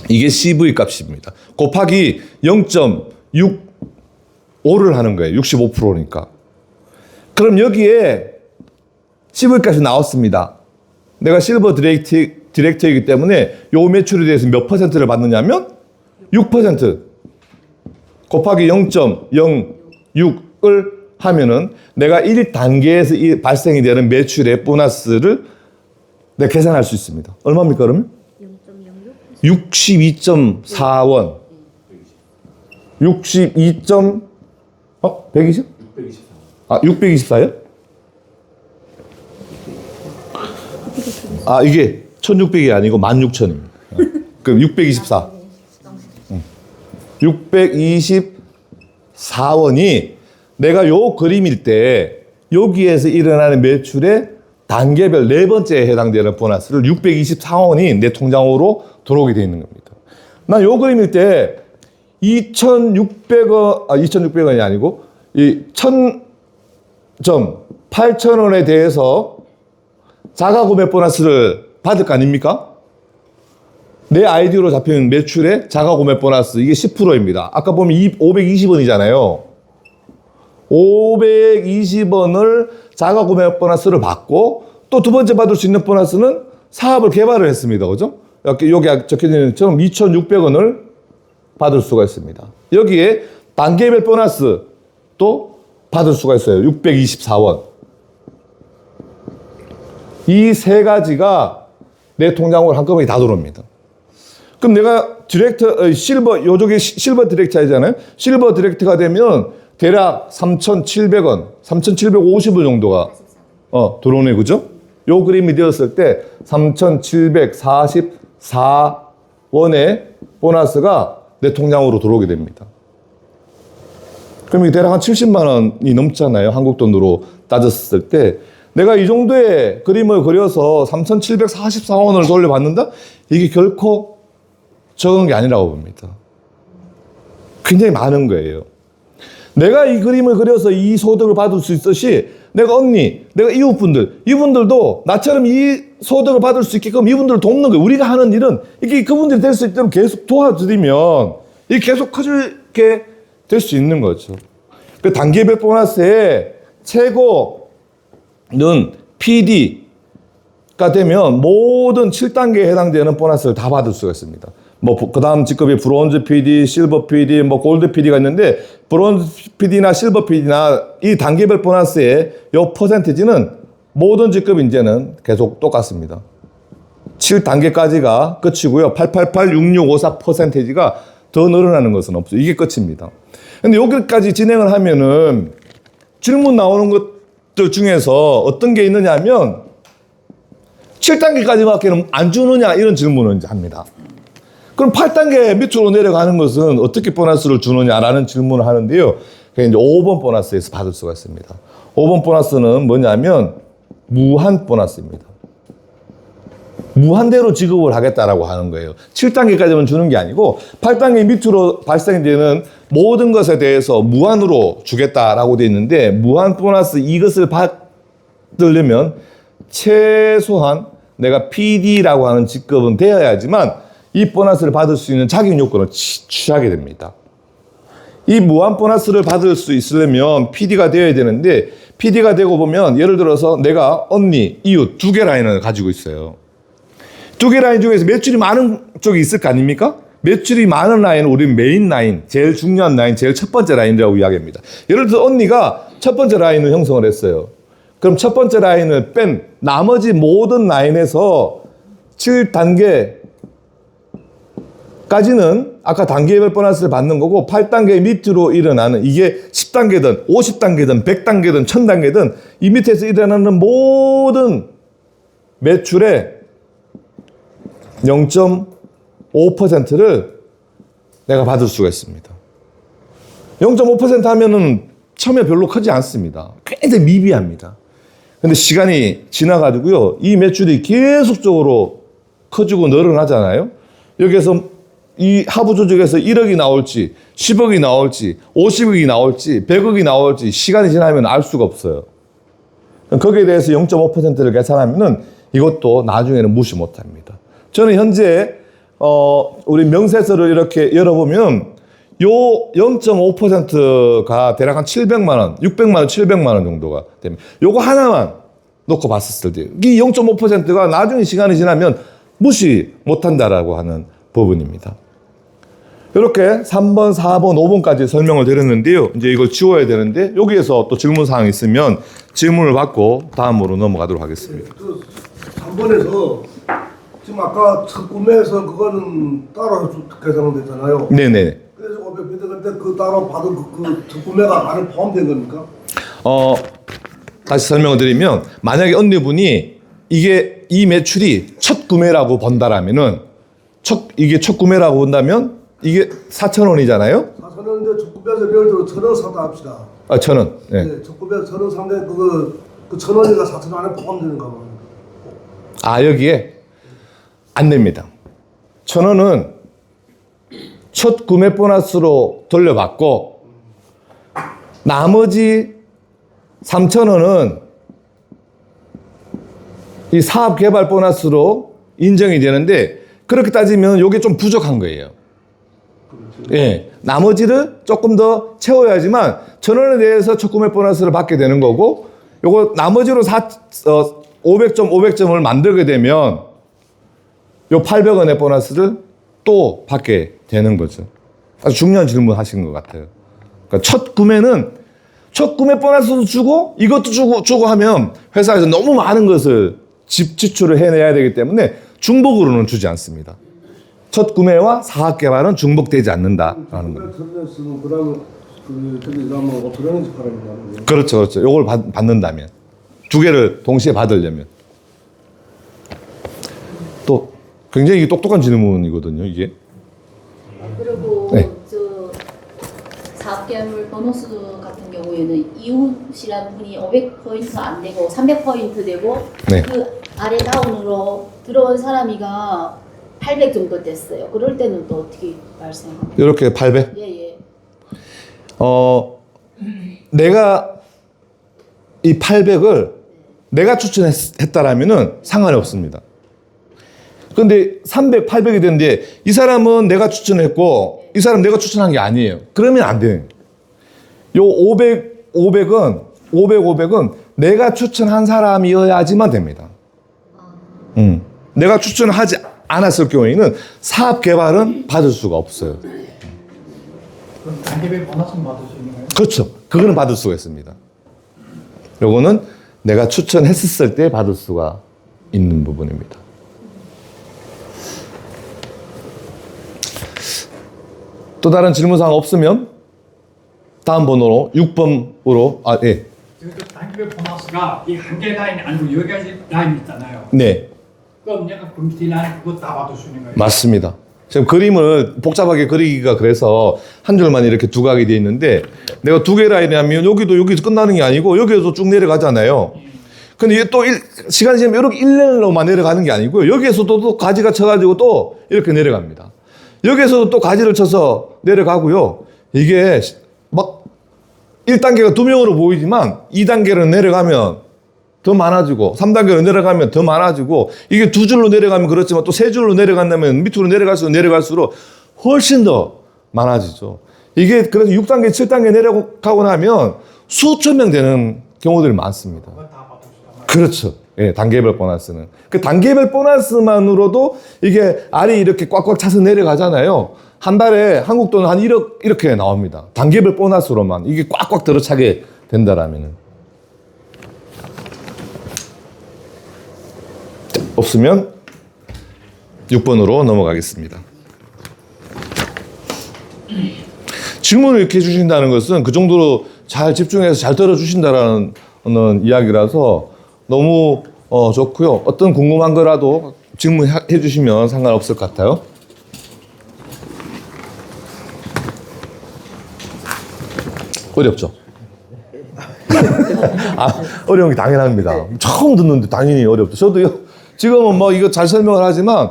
이게 CV 값입니다. 곱하기 0.6 5를 하는 거예요. 65%니까. 그럼 여기에 10억까지 나왔습니다. 내가 실버 디렉터이기 때문에 요 매출에 대해서 몇 퍼센트를 받느냐면 6% 곱하기 0.06을 하면은 내가 1단계에서 발생이 되는 매출의 보너스를 내가 계산할 수 있습니다. 얼마입니까, 그러면? 62.4원. 120? 624. 아, 624요? 아, 이게 1600이 아니고 16,000입니다. 그럼 624. 624원이 내가 요 그림일 때 여기에서 일어나는 매출의 단계별 네 번째에 해당되는 보너스를 624원이 내 통장으로 들어오게 되어 있는 겁니다. 난 요 그림일 때 2,600원이 아니고 이 8,000원에 대해서 자가구매 보너스를 받을 거 아닙니까? 내 아이디어로 잡힌 매출의 자가구매 보너스 이게 10%입니다. 아까 보면 520원이잖아요. 520원을 자가구매 보너스를 받고 또 두 번째 받을 수 있는 보너스는 사업을 개발을 했습니다. 그죠? 여기 적혀있는 것처럼 2,600원을 받을 수가 있습니다. 여기에 단계별 보너스도 받을 수가 있어요. 624원. 이 세 가지가 내 통장으로 한꺼번에 다 들어옵니다. 그럼 내가 요쪽에 실버 디렉터잖아요. 실버 디렉터가 되면 대략 3,700원, 3,750원 정도가 들어오네, 그죠? 요 그림이 되었을 때 3,744원의 보너스가 내 통장으로 들어오게 됩니다. 그럼 이게 대략 한 70만 원이 넘잖아요. 한국 돈으로 따졌을 때. 내가 이 정도의 그림을 그려서 3,744원을 돌려받는다? 이게 결코 적은 게 아니라고 봅니다. 굉장히 많은 거예요. 내가 이 그림을 그려서 이 소득을 받을 수 있듯이 내가 이분들도 나처럼 이 소득을 받을 수 있게끔 이분들을 돕는 거예요. 우리가 하는 일은 이게 그분들이 될 수 있도록 계속 도와드리면 이게 계속 커지게 될 수 있는 거죠. 그 단계별 보너스의 최고는 PD가 되면 모든 7단계에 해당되는 보너스를 다 받을 수가 있습니다. 그 다음 직급이 브론즈 PD, 실버 PD, 골드 PD가 있는데, 브론즈 PD나 실버 PD나 이 단계별 보너스의 요 퍼센티지는 모든 직급 이제는 계속 똑같습니다. 7단계까지가 끝이고요. 8886654%가 더 늘어나는 것은 없어요. 이게 끝입니다. 근데 여기까지 진행을 하면은 질문 나오는 것들 중에서 어떤 게 있느냐 하면 7단계까지밖에 안 주느냐 이런 질문을 이제 합니다. 그럼 8단계 밑으로 내려가는 것은 어떻게 보너스를 주느냐라는 질문을 하는데요. 그게 이제 5번 보너스에서 받을 수가 있습니다. 5번 보너스는 뭐냐면 무한 보너스입니다. 무한대로 지급을 하겠다라고 하는 거예요. 7단계까지만 주는 게 아니고 8단계 밑으로 발생되는 모든 것에 대해서 무한으로 주겠다라고 되어 있는데, 무한 보너스 이것을 받으려면 최소한 내가 PD라고 하는 직급은 되어야지만 이 보너스를 받을 수 있는 자격 요건을 취하게 됩니다. 이 무한 보너스를 받을 수 있으려면 PD가 되어야 되는데, PD가 되고 보면 예를 들어서 내가 언니, 이웃 두 개 라인을 가지고 있어요. 두 개 라인 중에서 매출이 많은 쪽이 있을 거 아닙니까? 매출이 많은 라인은 우리 메인 라인, 제일 중요한 라인, 제일 첫 번째 라인이라고 이야기합니다. 예를 들어 언니가 첫 번째 라인을 형성을 했어요. 그럼 첫 번째 라인을 뺀 나머지 모든 라인에서 7단계 까지는 아까 단계별 보너스를 받는 거고, 8단계 밑으로 일어나는 이게 10단계든 50단계든 100단계든 1000단계든 이 밑에서 일어나는 모든 매출의 0.5%를 내가 받을 수가 있습니다. 0.5% 하면은 처음에 별로 크지 않습니다. 굉장히 미비합니다. 근데 시간이 지나가지고요, 이 매출이 계속적으로 커지고 늘어나잖아요. 여기에서 이 하부 조직에서 1억이 나올지 10억이 나올지 50억이 나올지 100억이 나올지 시간이 지나면 알 수가 없어요. 거기에 대해서 0.5%를 계산하면은 이것도 나중에는 무시 못합니다. 저는 현재 우리 명세서를 이렇게 열어보면 요 0.5%가 대략 한 700만 원, 600만 원, 700만 원 정도가 됩니다. 요거 하나만 놓고 봤을 때 이 0.5%가 나중에 시간이 지나면 무시 못한다라고 하는 부분입니다. 이렇게 3번, 4번, 5번까지 설명을 드렸는데요. 이제 이걸 지워야 되는데 여기에서 또 질문 사항이 있으면 질문을 받고 다음으로 넘어가도록 하겠습니다. 그 3번에서 지금 아까 첫 구매에서 그거는 따로 계산되잖아요. 네네. 그래서 500피트인데 그 따로 받은 첫 구매가 안에 포함된 겁니까? 다시 설명을 드리면 만약에 언니분이 이게 이 매출이 첫 구매라고 본다라면은 이게 첫 구매라고 본다면 이게 4,000원이잖아요. 4,000원인데 첫 구매에서 예를 들어 1,000원 샀다 합시다. 아, 1,000원. 네. 네, 첫 구매에서 1,000원 샀는데 그 1,000원이가 4,000원 안에 포함되는가 봐요. 아, 여기에 안 됩니다. 1,000원은 첫 구매 보너스로 돌려받고 나머지 3,000원은 이 사업 개발 보너스로 인정이 되는데 그렇게 따지면 이게 좀 부족한 거예요. 예. 나머지를 조금 더 채워야지만 1,000원에 대해서 첫 구매 보너스를 받게 되는 거고 요거 나머지로 500점을 만들게 되면 요 800원의 보너스를 또 받게 되는 거죠. 아주 중요한 질문 하신 것 같아요. 그러니까 첫 구매 보너스도 주고 이것도 주고 하면 회사에서 너무 많은 것을 지출을 해내야 되기 때문에 중복으로는 주지 않습니다. 첫 구매와 사업 개발은 중복되지 않는다라는 겁니다. 그러면 저기 가면 5,000원인지 팔아야 되는 그렇죠. 요걸 받는다면 두 개를 동시에 받으려면 또 굉장히 똑똑한 질문이거든요. 이게. 그리고 네. 저 사업개발 보너스 같은 경우에는 이웃이라는 분이 500포인트 안 되고 300포인트 되고 네. 그 아래 다운으로 들어온 사람이가 800 정도 됐어요. 그럴 때는 또 어떻게 발생합니까? 이렇게 800. 예예. 내가 이 800을 내가 추천했다라면은 상관이 없습니다. 근데 300, 800이 됐는데 이 사람은 내가 추천했고 이 사람 내가 추천한 게 아니에요. 그러면 안 돼요. 요 500은 내가 추천한 사람이어야지만 됩니다. 내가 추천하지 않았을 경우에는 사업 개발은 받을 수가 없어요. 그럼 단계별 보너스는 받을 수 있는 거예요? 그렇죠. 그거는 받을 수가 있습니다. 요거는 내가 추천했을 때 받을 수가 있는 부분입니다. 또 다른 질문사항 없으면 다음 번호로 6번으로 예. 지금 그 단계별 보너스가 이 한 개 라인이 아니고 여기까지 라인 있잖아요. 네. 그럼 내가 그 밑에 라인 그거 다 받을 수 있는 거예요? 맞습니다. 지금 그림을 복잡하게 그리기가 그래서 한 줄만 이렇게 두각이 되어 있는데 내가 두 개 라인이라면 여기서 끝나는 게 아니고 여기에서 쭉 내려가잖아요. 근데 이게 또 시간이 지나면 이렇게 일렬로만 내려가는 게 아니고요. 여기에서도 또 가지가 쳐가지고 또 이렇게 내려갑니다. 여기에서도 또 가지를 쳐서 내려가고요. 이게 막 1단계가 2명으로 보이지만 2단계로 내려가면 더 많아지고 3단계로 내려가면 더 많아지고 이게 두 줄로 내려가면 그렇지만 또 세 줄로 내려간다면 밑으로 내려갈수록 훨씬 더 많아지죠. 이게 그래서 6단계, 7단계 내려가고 나면 수천 명 되는 경우들이 많습니다. 그거 다 받을 수 있단 말이에요? 그렇죠. 예, 단계별 보너스는. 그 단계별 보너스만으로도 이게 알이 이렇게 꽉꽉 차서 내려가잖아요. 한 달에 한국 돈 한 1억 이렇게 나옵니다. 단계별 보너스로만 이게 꽉꽉 들어차게 된다라면은. 없으면 6번으로 넘어가겠습니다. 질문을 이렇게 해주신다는 것은 그 정도로 잘 집중해서 잘 들어주신다라는 이야기라서 너무 좋고요. 어떤 궁금한 거라도 질문해 주시면 상관없을 것 같아요. 어렵죠? 어려운 게 당연합니다. 처음 듣는데 당연히 어렵죠. 저도요, 지금은 뭐 이거 잘 설명을 하지만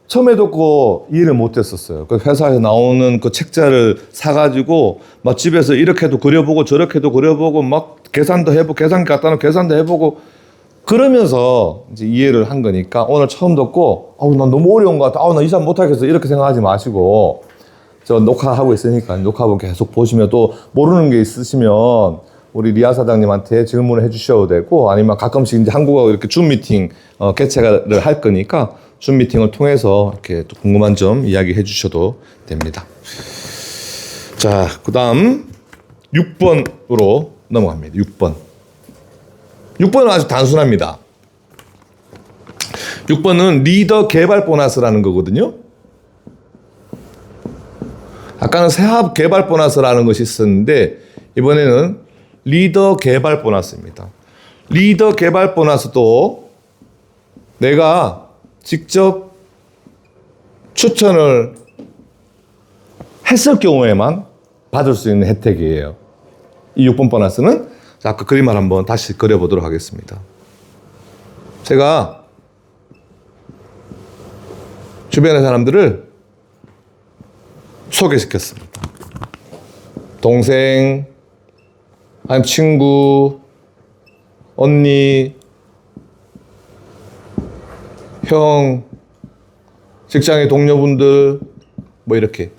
처음에 듣고 이해를 못 했었어요. 그 회사에서 나오는 그 책자를 사가지고 막 집에서 이렇게도 그려보고 저렇게도 그려보고 막 계산도 해보고 계산 갖다 놓고 계산도 해보고 그러면서 이제 이해를 한 거니까 오늘 처음 듣고 난 너무 어려운 것 같아. 나 이 사람 못하겠어. 이렇게 생각하지 마시고 저 녹화하고 있으니까 녹화본 계속 보시면 또 모르는 게 있으시면 우리 리아 사장님한테 질문을 해주셔도 되고 아니면 가끔씩 이제 한국하고 이렇게 줌 미팅 개최를 할 거니까 줌 미팅을 통해서 이렇게 또 궁금한 점 이야기해 주셔도 됩니다. 자, 그 다음 6번으로 넘어갑니다. 6번. 6번은 아주 단순합니다. 6번은 리더 개발 보너스라는 거거든요. 아까는 사업 개발 보너스라는 것이 있었는데 이번에는 리더 개발 보너스입니다. 리더 개발 보너스도 내가 직접 추천을 했을 경우에만 받을 수 있는 혜택이에요. 이 6번 보너스는 아까 그림을 한번 다시 그려보도록 하겠습니다. 제가 주변의 사람들을 소개시켰습니다. 동생, 아니면 친구, 언니, 형, 직장의 동료분들, 뭐 이렇게.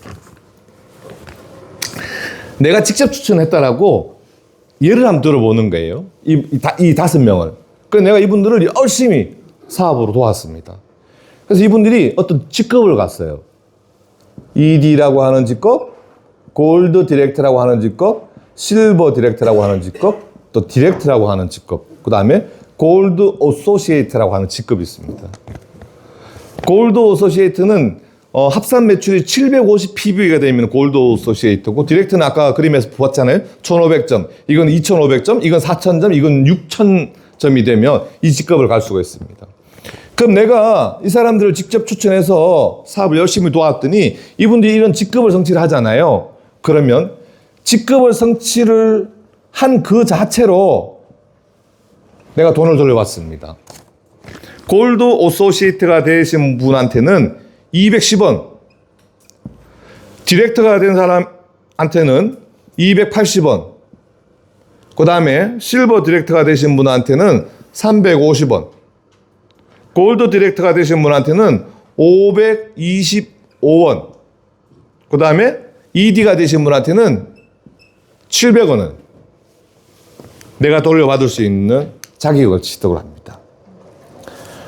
내가 직접 추천했다라고 예를 한번 들어보는 거예요. 이 5명을. 그래서 내가 이분들을 열심히 사업으로 도왔습니다. 그래서 이분들이 어떤 직급을 갔어요. ED라고 하는 직급, 골드 디렉터라고 하는 직급, 실버 디렉터라고 하는 직급, 또 디렉터라고 하는 직급, 그 다음에 골드 어소시에이트라고 하는 직급이 있습니다. 골드 어소시에이트는 합산 매출이 750 PB가 되면 골드 어소시에이트고, 디렉터는 아까 그림에서 보았잖아요. 1500점, 이건 2500점, 이건 4000점, 이건 6000점이 되면 이 직급을 갈 수가 있습니다. 그럼 내가 이 사람들을 직접 추천해서 사업을 열심히 도왔더니 이분들이 이런 직급을 성취를 하잖아요. 그러면 직급을 성취를 한 그 자체로 내가 돈을 돌려받습니다. 골드 어소시에이트가 되신 분한테는 210원, 디렉터가 된 사람한테는 280원, 그 다음에 실버 디렉터가 되신 분한테는 350원, 골드 디렉터가 되신 분한테는 525원, 그 다음에 ED가 되신 분한테는 700원은 내가 돌려받을 수 있는 자격을 취득을 합니다.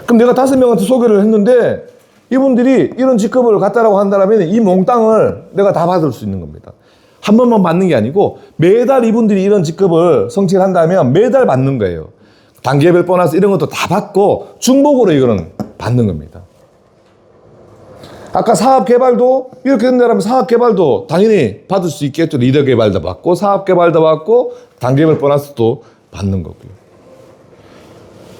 그럼 내가 5명한테 소개를 했는데 이분들이 이런 직급을 갖다라고 한다면 이 몽땅을 내가 다 받을 수 있는 겁니다. 한 번만 받는 게 아니고 매달 이분들이 이런 직급을 성취를 한다면 매달 받는 거예요. 단계별 보너스 이런 것도 다 받고 중복으로 이거는 받는 겁니다. 아까 사업 개발도 이렇게 된다면 사업 개발도 당연히 받을 수 있겠죠. 리더 개발도 받고 사업 개발도 받고 단계별 보너스도 받는 거고요.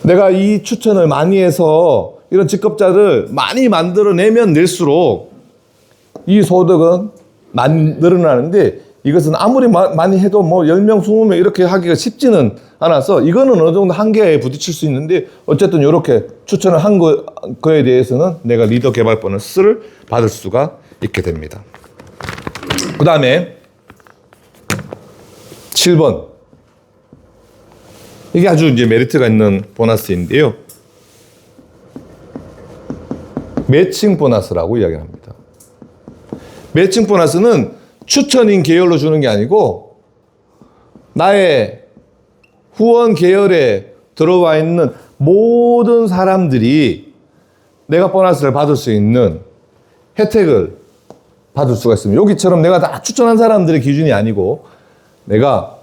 내가 이 추천을 많이 해서 이런 직급자를 많이 만들어내면 낼수록 이 소득은 많이 늘어나는데 이것은 아무리 많이 해도 뭐 10명, 20명 이렇게 하기가 쉽지는 않아서 이거는 어느 정도 한계에 부딪힐 수 있는데 어쨌든 이렇게 추천을 한 거에 대해서는 내가 리더 개발 보너스를 받을 수가 있게 됩니다. 그 다음에 7번. 이게 아주 이제 메리트가 있는 보너스인데요. 매칭 보너스라고 이야기합니다. 매칭 보너스는 추천인 계열로 주는 게 아니고 나의 후원 계열에 들어와 있는 모든 사람들이 내가 보너스를 받을 수 있는 혜택을 받을 수가 있습니다. 여기처럼 내가 다 추천한 사람들의 기준이 아니고 내가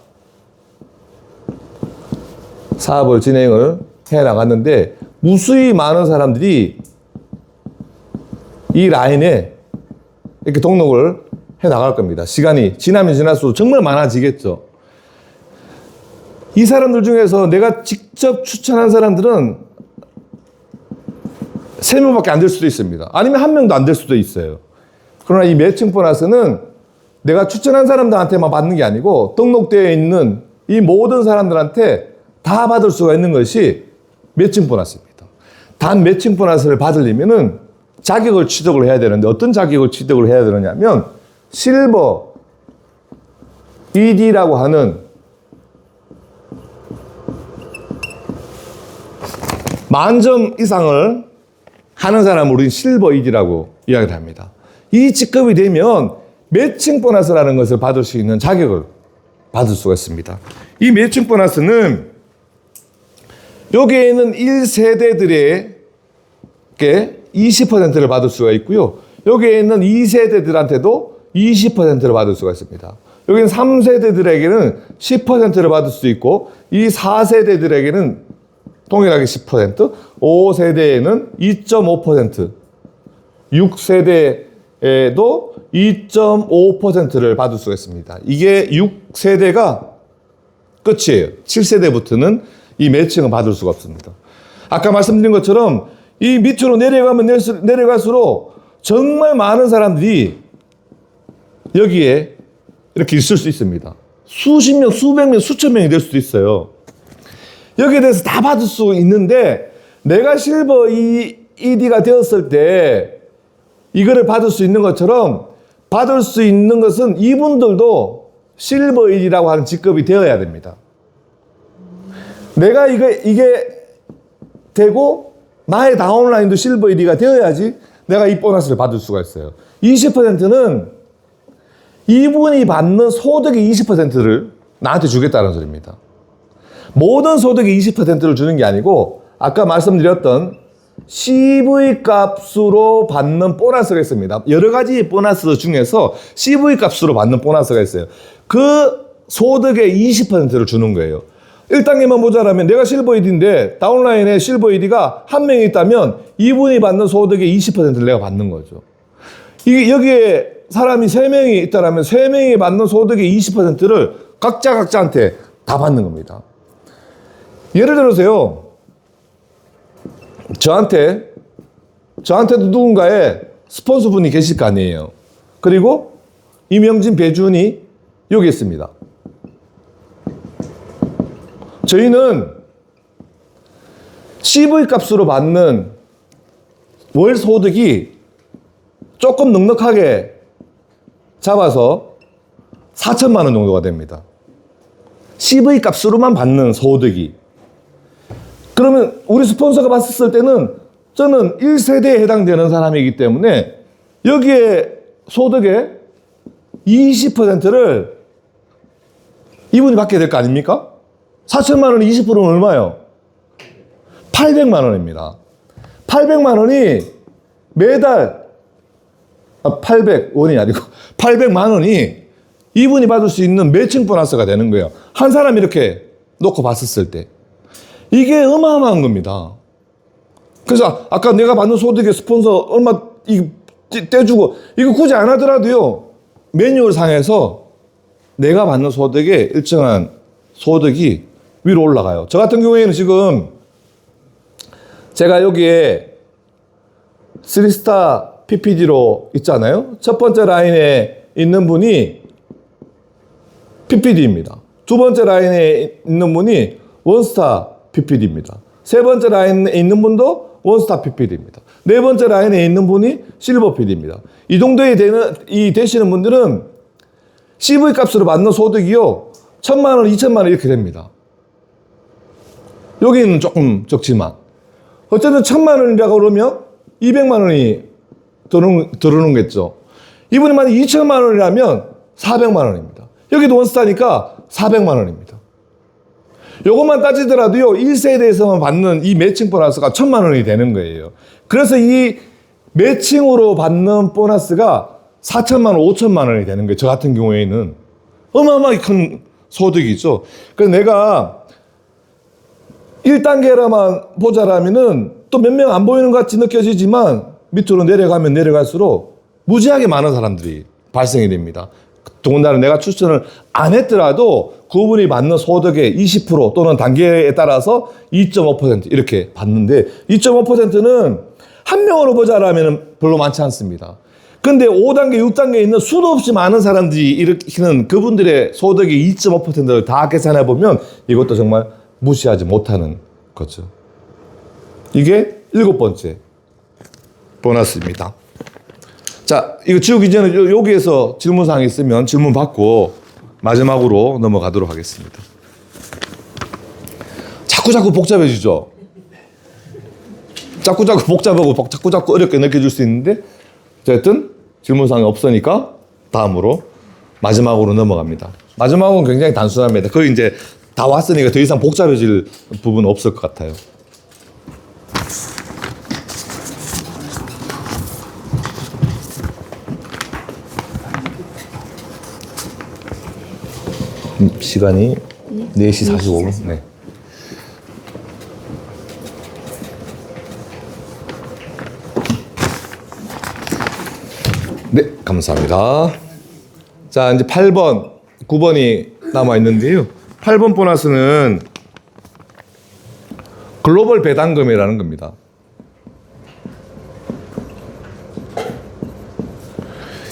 사업을 진행을 해 나갔는데 무수히 많은 사람들이 이 라인에 이렇게 등록을 해 나갈 겁니다. 시간이 지나면 지날수록 정말 많아지겠죠. 이 사람들 중에서 내가 직접 추천한 사람들은 3명밖에 안 될 수도 있습니다. 아니면 1명도 안 될 수도 있어요. 그러나 이 매칭 보너스는 내가 추천한 사람들한테만 받는 게 아니고 등록되어 있는 이 모든 사람들한테 다 받을 수가 있는 것이 매칭 보너스입니다. 단 매칭 보너스를 받으려면은 자격을 취득을 해야 되는데 어떤 자격을 취득을 해야 되느냐면 실버 ED라고 하는 만점 이상을 하는 사람을 우리는 실버 ED라고 이야기를 합니다. 이 직급이 되면 매칭 보너스라는 것을 받을 수 있는 자격을 받을 수가 있습니다. 이 매칭 보너스는 여기에 있는 1세대들에게 20%를 받을 수가 있고요. 여기에 있는 2세대들한테도 20%를 받을 수가 있습니다. 여기는 3세대들에게는 10%를 받을 수 있고 이 4세대들에게는 동일하게 10%, 5세대에는 2.5%, 6세대에도 2.5%를 받을 수가 있습니다. 이게 6세대가 끝이에요. 7세대부터는 이 매칭을 받을 수가 없습니다. 아까 말씀드린 것처럼 이 밑으로 내려가면 내려갈수록 정말 많은 사람들이 여기에 이렇게 있을 수 있습니다. 수십 명, 수백 명, 수천 명이 될 수도 있어요. 여기에 대해서 다 받을 수 있는데 내가 실버 ED가 되었을 때 이거를 받을 수 있는 것처럼 받을 수 있는 것은 이분들도 실버 ED라고 하는 직급이 되어야 됩니다. 내가 이게 되고 나의 다운라인도 실버 ED가 되어야지 내가 이 보너스를 받을 수가 있어요. 20%는 이분이 받는 소득의 20%를 나한테 주겠다는 소리입니다. 모든 소득의 20%를 주는 게 아니고 아까 말씀드렸던 CV 값으로 받는 보너스가 있습니다. 여러 가지 보너스 중에서 CV 값으로 받는 보너스가 있어요. 그 소득의 20%를 주는 거예요. 1단계만 보자라면 내가 실버 ED인데 다운라인에 실버 ED가 한 명이 있다면 이분이 받는 소득의 20%를 내가 받는 거죠. 여기에 사람이 3명이 있다면 3명이 받는 소득의 20%를 각자한테 다 받는 겁니다. 예를 들어서요. 저한테도 누군가의 스폰서분이 계실 거 아니에요. 그리고 이명진, 배준이 여기 있습니다. 저희는 CV 값으로 받는 월 소득이 조금 넉넉하게 잡아서 4천만 원 정도가 됩니다. CV 값으로만 받는 소득이. 그러면 우리 스폰서가 봤을 때는 저는 1세대에 해당되는 사람이기 때문에 여기에 소득의 20%를 이분이 받게 될 거 아닙니까? 4천만 원이 20%는 얼마예요? 800만 원입니다. 800만 원이 매달 800원이 아니고 800만 원이 이분이 받을 수 있는 매칭 보너스가 되는 거예요. 한 사람 이렇게 놓고 봤었을 때. 이게 어마어마한 겁니다. 그래서 아까 내가 받는 소득의 스폰서 얼마 떼주고 이거 굳이 안 하더라도요. 매뉴얼 상에서 내가 받는 소득의 일정한 소득이 위로 올라가요. 저 같은 경우에는 지금 제가 여기에 3스타 PPD로 있잖아요. 첫 번째 라인에 있는 분이 PPD입니다. 두 번째 라인에 있는 분이 원스타 PPD입니다. 세 번째 라인에 있는 분도 원스타 PPD입니다. 네 번째 라인에 있는 분이 실버 PD입니다. 이 정도에 되시는 분들은 CV 값으로 받는 소득이요. 1,000만 원, 2,000만 원 이렇게 됩니다. 여기는 조금 적지만 어쨌든 1,000만 원이라고 그러면 200만 원이 들어오는 거겠죠. 이분이 만약 2,000만 원이라면 400만 원입니다. 여기도 원스타니까 400만 원입니다. 요것만 따지더라도요, 1세대에서만 받는 이 매칭 보너스가 1,000만 원이 되는 거예요. 그래서 이 매칭으로 받는 보너스가 4천만 원, 5천만 원이 되는 거예요. 저 같은 경우에는. 어마어마하게 큰 소득이죠. 그래서 내가 1단계라만 보자라면은 또 몇 명 안 보이는 것 같이 느껴지지만 밑으로 내려가면 내려갈수록 무지하게 많은 사람들이 발생이 됩니다. 더군다나 내가 추천을 안 했더라도 그분이 받는 소득의 20% 또는 단계에 따라서 2.5% 이렇게 받는데 2.5%는 한 명으로 보자라면 별로 많지 않습니다. 근데 5단계, 6단계에 있는 수도 없이 많은 사람들이 일으키는 그분들의 소득의 2.5%를 다 계산해 보면 이것도 정말 무시하지 못하는 거죠. 이게 7번째 보너스입니다. 자, 이거 지우기 전에 여기에서 질문사항이 있으면 질문 받고 마지막으로 넘어가도록 하겠습니다. 자꾸 복잡해지죠? 자꾸 복잡하고 자꾸 어렵게 느껴질 수 있는데 어쨌든 질문사항이 없으니까 다음으로 마지막으로 넘어갑니다. 마지막은 굉장히 단순합니다. 거의 이제 다 왔으니까 더 이상 복잡해질 부분은 없을 것 같아요. 시간이 4시 45분. 네. 네, 감사합니다. 자, 이제 8번, 9번이 남아 있는데요. 8번 보너스는 글로벌 배당금이라는 겁니다.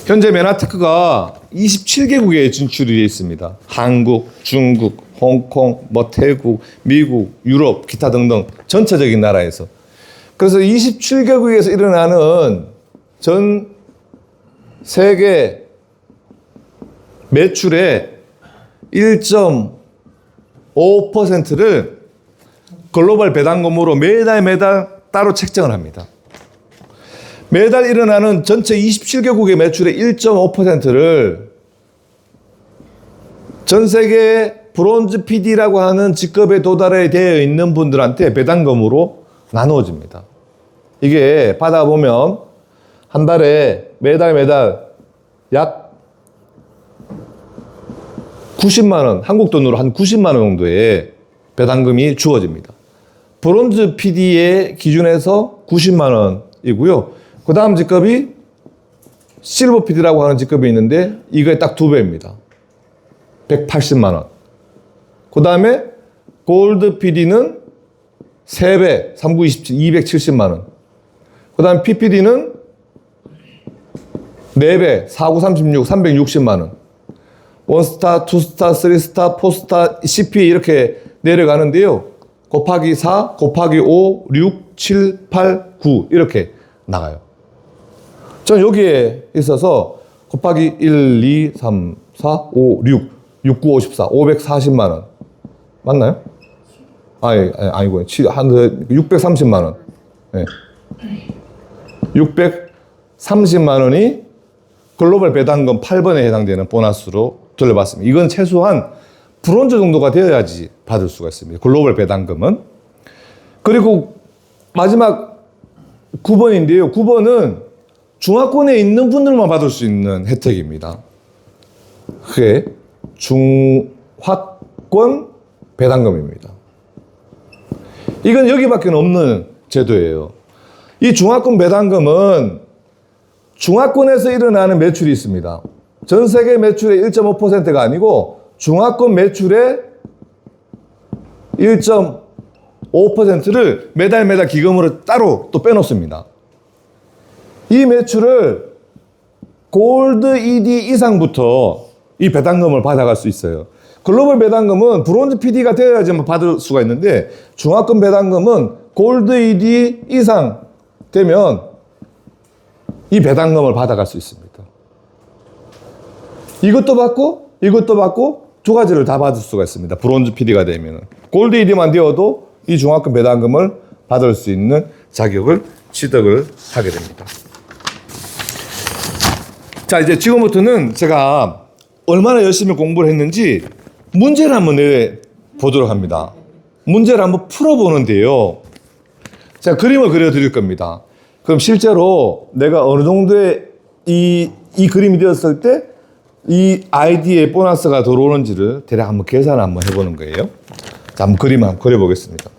현재 메나테크가 27개국에 진출이 되어 있습니다. 한국, 중국, 홍콩, 태국, 미국, 유럽, 기타 등등 전체적인 나라에서. 그래서 27개국에서 일어나는 전 세계 매출의 1.5%를 글로벌 배당금으로 매달 따로 책정을 합니다. 매달 일어나는 전체 27개국의 매출의 1.5%를 전 세계 브론즈 PD라고 하는 직급에 도달해 되어 있는 분들한테 배당금으로 나누어집니다. 이게 받아보면 한 달에 매달 약 90만 원, 한국 돈으로 한 90만 원 정도의 배당금이 주어집니다. 브론즈 PD의 기준에서 90만 원이고요. 그 다음 직급이 실버 PD라고 하는 직급이 있는데 이거의 딱 2배입니다. 180만 원. 그 다음에 골드 PD는 3배, 39, 27, 270만 원. 그 다음에 PPD는 4배, 49, 36, 360만 원. 1스타, 2스타, 3스타, 4스타, CPA 이렇게 내려가는데요. 곱하기 4, 곱하기 5, 6, 7, 8, 9 이렇게 나가요. 전 여기에 있어서 곱하기 1, 2, 3, 4, 5, 6, 6, 9, 54, 540만 원. 맞나요? 아니고요. 630만 원. 네. 630만 원이 글로벌 배당금 8번에 해당되는 보너스로 돌려받습니다. 이건 최소한 브론즈 정도가 되어야지 받을 수가 있습니다. 글로벌 배당금은. 그리고 마지막 9번인데요. 9번은 중화권에 있는 분들만 받을 수 있는 혜택입니다. 그게 중화권 배당금입니다. 이건 여기밖에 없는 제도예요. 이 중화권 배당금은 중화권에서 일어나는 매출이 있습니다. 전 세계 매출의 1.5%가 아니고 중화권 매출의 1.5%를 매달 기금으로 따로 또 빼놓습니다. 이 매출을 골드 ED 이상부터 이 배당금을 받아갈 수 있어요. 글로벌 배당금은 브론즈 PD가 되어야지만 받을 수가 있는데 중화권 배당금은 골드 ED 이상 되면 이 배당금을 받아갈 수 있습니다. 이것도 받고 두 가지를 다 받을 수가 있습니다. 브론즈 PD가 되면. 골드 ED만 되어도 이 중화권 배당금을 받을 수 있는 자격을 취득을 하게 됩니다. 자, 이제 지금부터는 제가 얼마나 열심히 공부를 했는지 문제를 한번 내보도록 합니다. 문제를 한번 풀어보는데요. 제가 그림을 그려드릴 겁니다. 그럼 실제로 내가 어느 정도의 이 그림이 되었을 때 이 아이디의 보너스가 들어오는지를 대략 한번 계산을 한번 해보는 거예요. 자, 한번 그림을 한번 그려보겠습니다.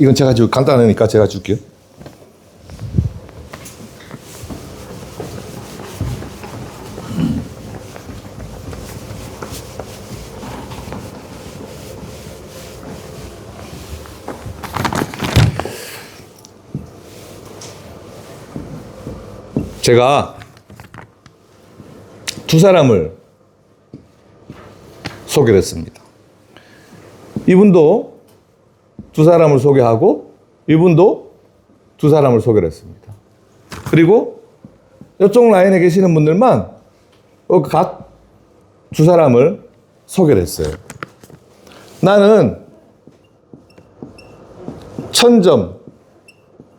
이건 제가 지금 간단하니까 제가 줄게요. 제가 두 사람을 소개를 했습니다. 이분도 두 사람을 소개하고 이분도 두 사람을 소개를 했습니다. 그리고 이쪽 라인에 계시는 분들만 각 두 사람을 소개를 했어요. 나는 1000점,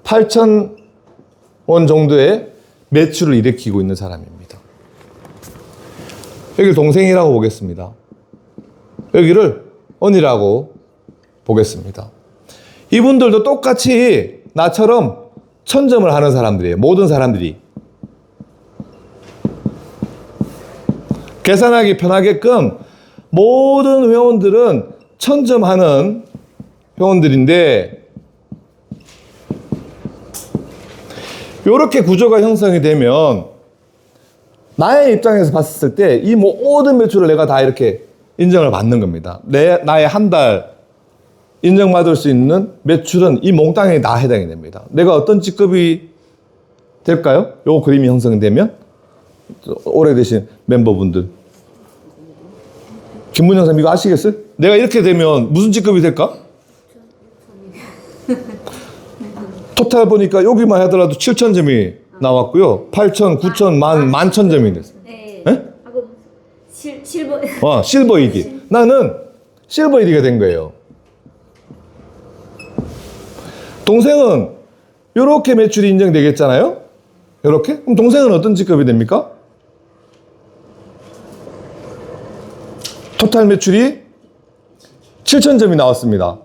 8,000원 정도의 매출을 일으키고 있는 사람입니다. 여기를 동생이라고 보겠습니다. 여기를 언니라고 보겠습니다. 이분들도 똑같이 나처럼 천점을 하는 사람들이에요. 모든 사람들이. 계산하기 편하게끔 모든 회원들은 천점하는 회원들인데, 이렇게 구조가 형성이 되면 나의 입장에서 봤을 때 이 모든 매출을 내가 다 이렇게 인정을 받는 겁니다. 나의 한 달 인정받을 수 있는 매출은 이 몽땅에 다 해당이 됩니다. 내가 어떤 직급이 될까요? 요 그림이 형성되면 오래되신 멤버분들, 김문영 선생님 이거 아시겠어요? 내가 이렇게 되면 무슨 직급이 될까? 토탈 보니까 여기만 하더라도 7,000점이 나왔고요. 8,000, 9,000, 11,000점이 됐어요. 네. 네? 하고 실버. 실버 ED. 나는 실버 ED가 된 거예요. 동생은 이렇게 매출이 인정되겠잖아요? 이렇게? 그럼 동생은 어떤 직급이 됩니까? 토탈 매출이 7,000점이 나왔습니다.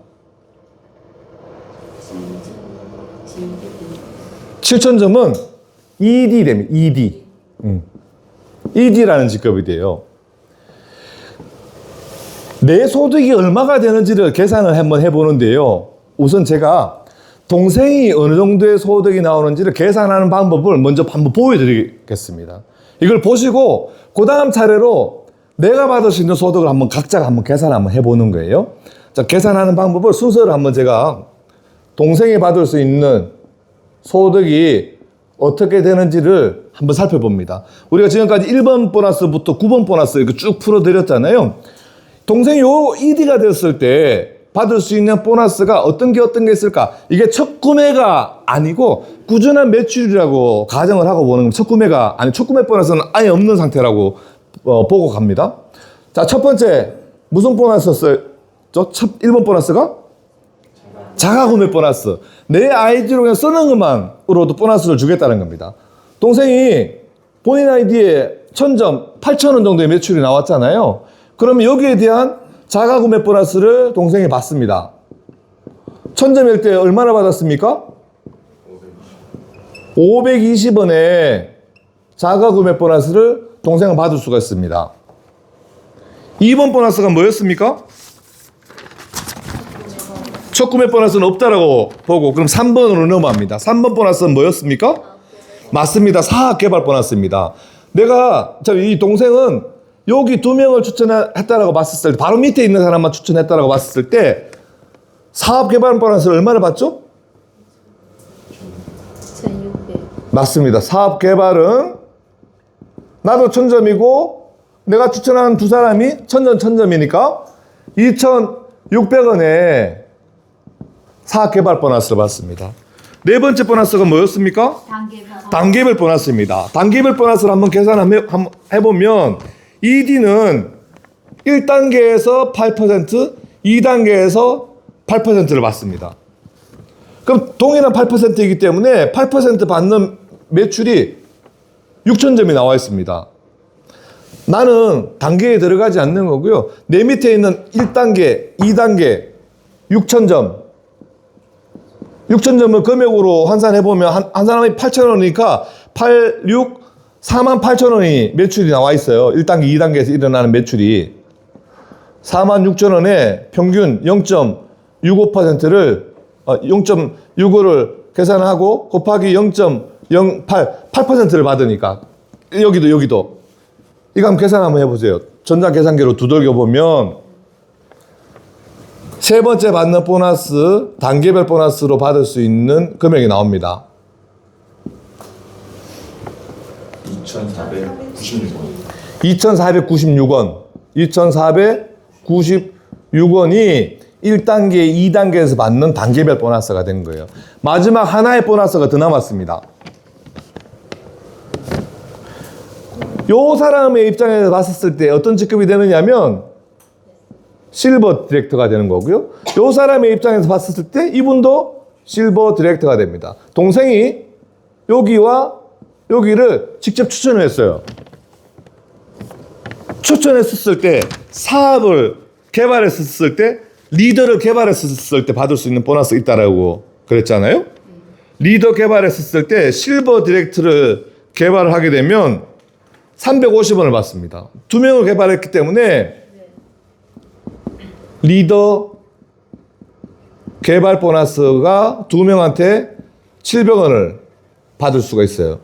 7,000점은 ED 됩니다. ED. ED라는 직급이 돼요. 내 소득이 얼마가 되는지를 계산을 한번 해보는데요. 우선 제가 동생이 어느 정도의 소득이 나오는지를 계산하는 방법을 먼저 한번 보여드리겠습니다. 이걸 보시고 그 다음 차례로 내가 받을 수 있는 소득을 한번 각자가 한번 계산 한번 해보는 거예요. 자, 계산하는 방법을 순서를 한번 제가 동생이 받을 수 있는 소득이 어떻게 되는지를 한번 살펴봅니다. 우리가 지금까지 1번 보너스부터 9번 보너스 이렇게 쭉 풀어드렸잖아요. 동생이 요 ED가 됐을 때 받을 수 있는 보너스가 어떤 게 있을까? 이게 첫 구매가 아니고 꾸준한 매출이라고 가정을 하고 보는 첫 구매가 아니 첫 구매 보너스는 아예 없는 상태라고 보고 갑니다. 자, 첫 번째 무슨 보너스였어요? 1번 보너스가 자가 구매 보너스. 내 아이디로 그냥 쓰는 것만으로도 보너스를 주겠다는 겁니다. 동생이 본인 아이디에 1,000점, 8,000원 정도의 매출이 나왔잖아요. 그러면 여기에 대한 자가 구매 보너스를 동생이 받습니다. 1,000점일 때 얼마나 받았습니까? 520원의 자가 구매 보너스를 동생은 받을 수가 있습니다. 2번 보너스가 뭐였습니까? 첫 구매 보너스는 없다라고 보고 그럼 3번으로 넘어갑니다. 3번 보너스는 뭐였습니까? 맞습니다. 사업 개발 보너스입니다. 내가 이 동생은 여기 2명을 추천했다라고 봤을 때 바로 밑에 있는 사람만 추천했다라고 봤을 때 사업 개발 보너스를 얼마를 받죠? 1,600. 맞습니다. 사업 개발은 나도 1,000점이고 내가 추천한 두 사람이 1,000점이니까 2,600원에 사업 개발 보너스를 받습니다. 네 번째 보너스가 뭐였습니까? 단계별 보너스입니다. 단계별 보너스를 한번 계산을 해보면 ED는 1단계에서 8%, 2단계에서 8%를 받습니다. 그럼 동일한 8%이기 때문에 8% 받는 매출이 6,000점이 나와 있습니다. 나는 단계에 들어가지 않는 거고요. 내 밑에 있는 1단계, 2단계 6,000점. 6,000점을 금액으로 환산해보면 한 사람이 8,000원이니까 48,000원이 매출이 나와 있어요. 1단계, 2단계에서 일어나는 매출이. 46,000원에 평균 0.65%를 0.65를 계산하고 곱하기 0.08, 8%를 받으니까 여기도 이거 한번 계산 한번 해보세요. 전자계산기로 두들겨 보면 세 번째 받는 보너스, 단계별 보너스로 받을 수 있는 금액이 나옵니다. 2,496원. 2,496원이 1단계, 2단계에서 받는 단계별 보너스가 된 거예요. 마지막 하나의 보너스가 더 남았습니다. 요 사람의 입장에서 봤을 때 어떤 직급이 되느냐면 실버 디렉터가 되는 거고요. 요 사람의 입장에서 봤을 때 이분도 실버 디렉터가 됩니다. 동생이 여기와 여기를 직접 추천을 했어요. 추천했었을 때, 사업을 개발했었을 때, 리더를 개발했었을 때 받을 수 있는 보너스 있다라고 그랬잖아요. 리더 개발했었을 때 실버 디렉트를 개발을 하게 되면 350원을 받습니다. 2명을 개발했기 때문에 리더 개발 보너스가 2명한테 700원을 받을 수가 있어요.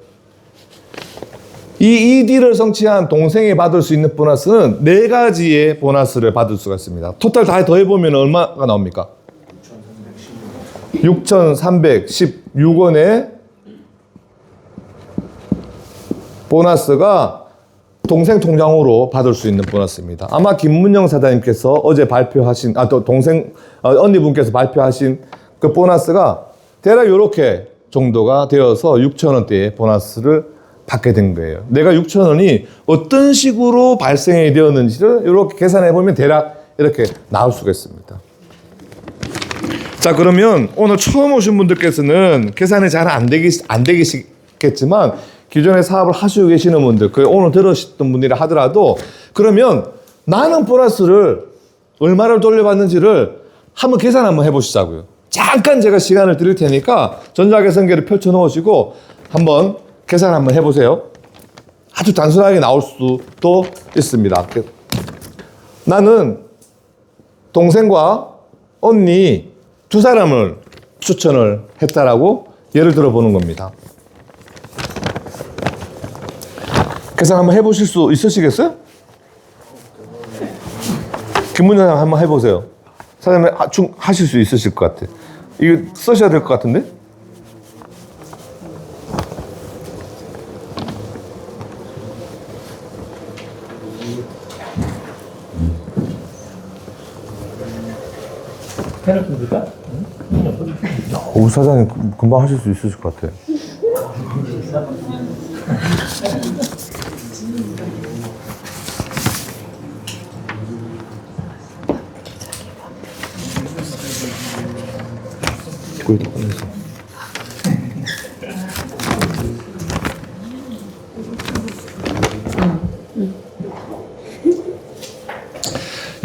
이 ED를 성취한 동생이 받을 수 있는 보너스는 4가지의 보너스를 받을 수가 있습니다. 토탈 다 더해보면 얼마가 나옵니까? 6,316원의 보너스가 동생 통장으로 받을 수 있는 보너스입니다. 아마 김문영 사장님께서 어제 발표하신, 또 언니분께서 발표하신 그 보너스가 대략 이렇게 정도가 되어서 6,000원대의 보너스를 받게 된 거예요. 내가 6,000원이 어떤 식으로 발생이 되었는지를 이렇게 계산해 보면 대략 이렇게 나올 수가 있습니다. 자, 그러면 오늘 처음 오신 분들께서는 계산이 잘 안 되겠지만 기존에 사업을 하시고 계시는 분들, 오늘 들으셨던 분이라 하더라도 그러면 나는 보너스를 얼마를 돌려받는지를 한번 계산 한번 해보시자고요. 잠깐 제가 시간을 드릴 테니까 전자계산기를 펼쳐 놓으시고 한번 계산 한번 해보세요. 아주 단순하게 나올 수도 있습니다. 나는 동생과 언니 2사람을 추천을 했다라고 예를 들어 보는 겁니다. 계산 한번 해보실 수 있으시겠어요? 김문장 한번 해보세요. 사장님 하실 수 있으실 것 같아. 이거 쓰셔야 될 것 같은데? 오, 사장님 금방 하실 수 있으실 것 같아요.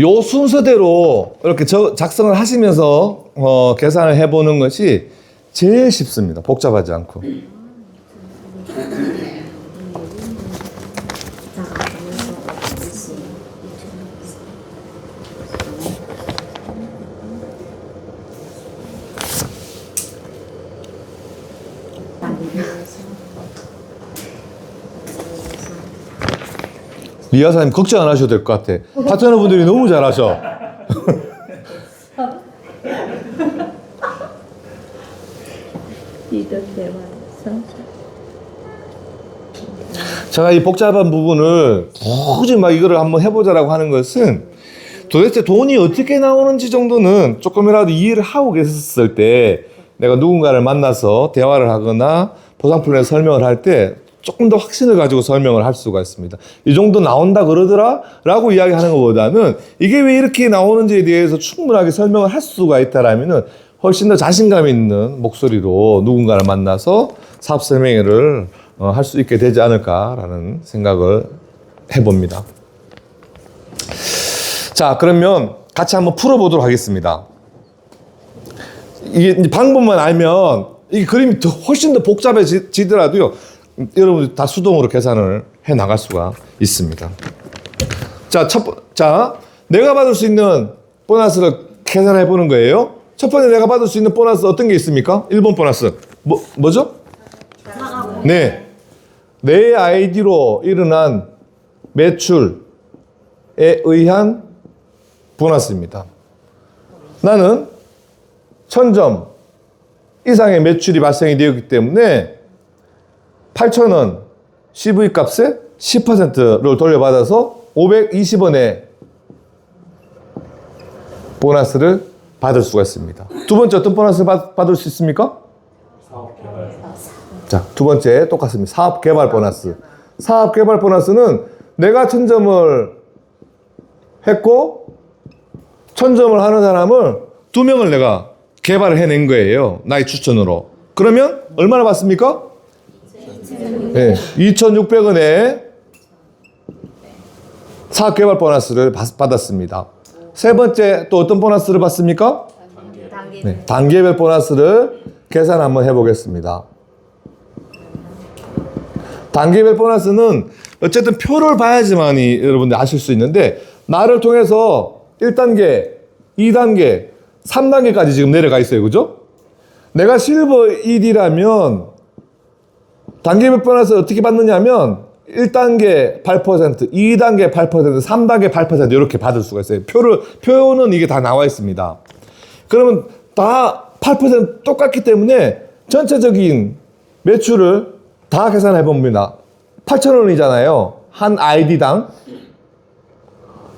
요 순서대로 이렇게 작성을 하시면서 계산을 해보는 것이 제일 쉽습니다. 복잡하지 않고. 리아 사장님 걱정 안 하셔도 될 것 같아. 파트너분들이 너무 잘하셔. 제가 이 복잡한 부분을 굳이 막 이거를 한번 해보자라고 하는 것은 도대체 돈이 어떻게 나오는지 정도는 조금이라도 이해를 하고 계셨을 때 내가 누군가를 만나서 대화를 하거나 보상 플랜 설명을 할 때 조금 더 확신을 가지고 설명을 할 수가 있습니다. 이 정도 나온다 그러더라 라고 이야기하는 것보다는 이게 왜 이렇게 나오는지에 대해서 충분하게 설명을 할 수가 있다라면은 훨씬 더 자신감 있는 목소리로 누군가를 만나서 사업 설명회를 할 수 있게 되지 않을까라는 생각을 해봅니다. 자, 그러면 같이 한번 풀어보도록 하겠습니다. 이게 방법만 알면 이 그림이 훨씬 더 복잡해지더라도요. 여러분 다 수동으로 계산을 해 나갈 수가 있습니다. 자, 내가 받을 수 있는 보너스를 계산해 보는 거예요. 첫 번째 내가 받을 수 있는 보너스 어떤 게 있습니까? 1번 보너스. 뭐죠? 네. 내 아이디로 일어난 매출에 의한 보너스입니다. 나는 1000점 이상의 매출이 발생이 되었기 때문에 8,000원 CV 값에 10%를 돌려받아서 520원의 보너스를 받을 수가 있습니다. 두 번째 어떤 보너스 받을 수 있습니까? 자, 두 번째 똑같습니다. 사업 개발 보너스. 사업 개발 보너스는 내가 1000점을 했고 1000점을 하는 사람을 2명을 내가 개발을 해낸 거예요. 나의 추천으로. 그러면 얼마나 받습니까? 네, 2,600원에 사업개발 보너스를 받았습니다. 세 번째 또 어떤 보너스를 받습니까? 네, 단계별 보너스를 계산 한번 해보겠습니다. 단계별 보너스는 어쨌든 표를 봐야지만이 여러분들 아실 수 있는데 나를 통해서 1단계, 2단계, 3단계까지 지금 내려가 있어요. 그죠? 내가 실버 ED라면 단계별 보너스 어떻게 받느냐면 1단계 8%, 2단계 8%, 3단계 8% 이렇게 받을 수가 있어요. 표는 이게 다 나와 있습니다. 그러면 다 8% 똑같기 때문에 전체적인 매출을 다 계산해 봅니다. 8,000원이잖아요. 한 아이디당.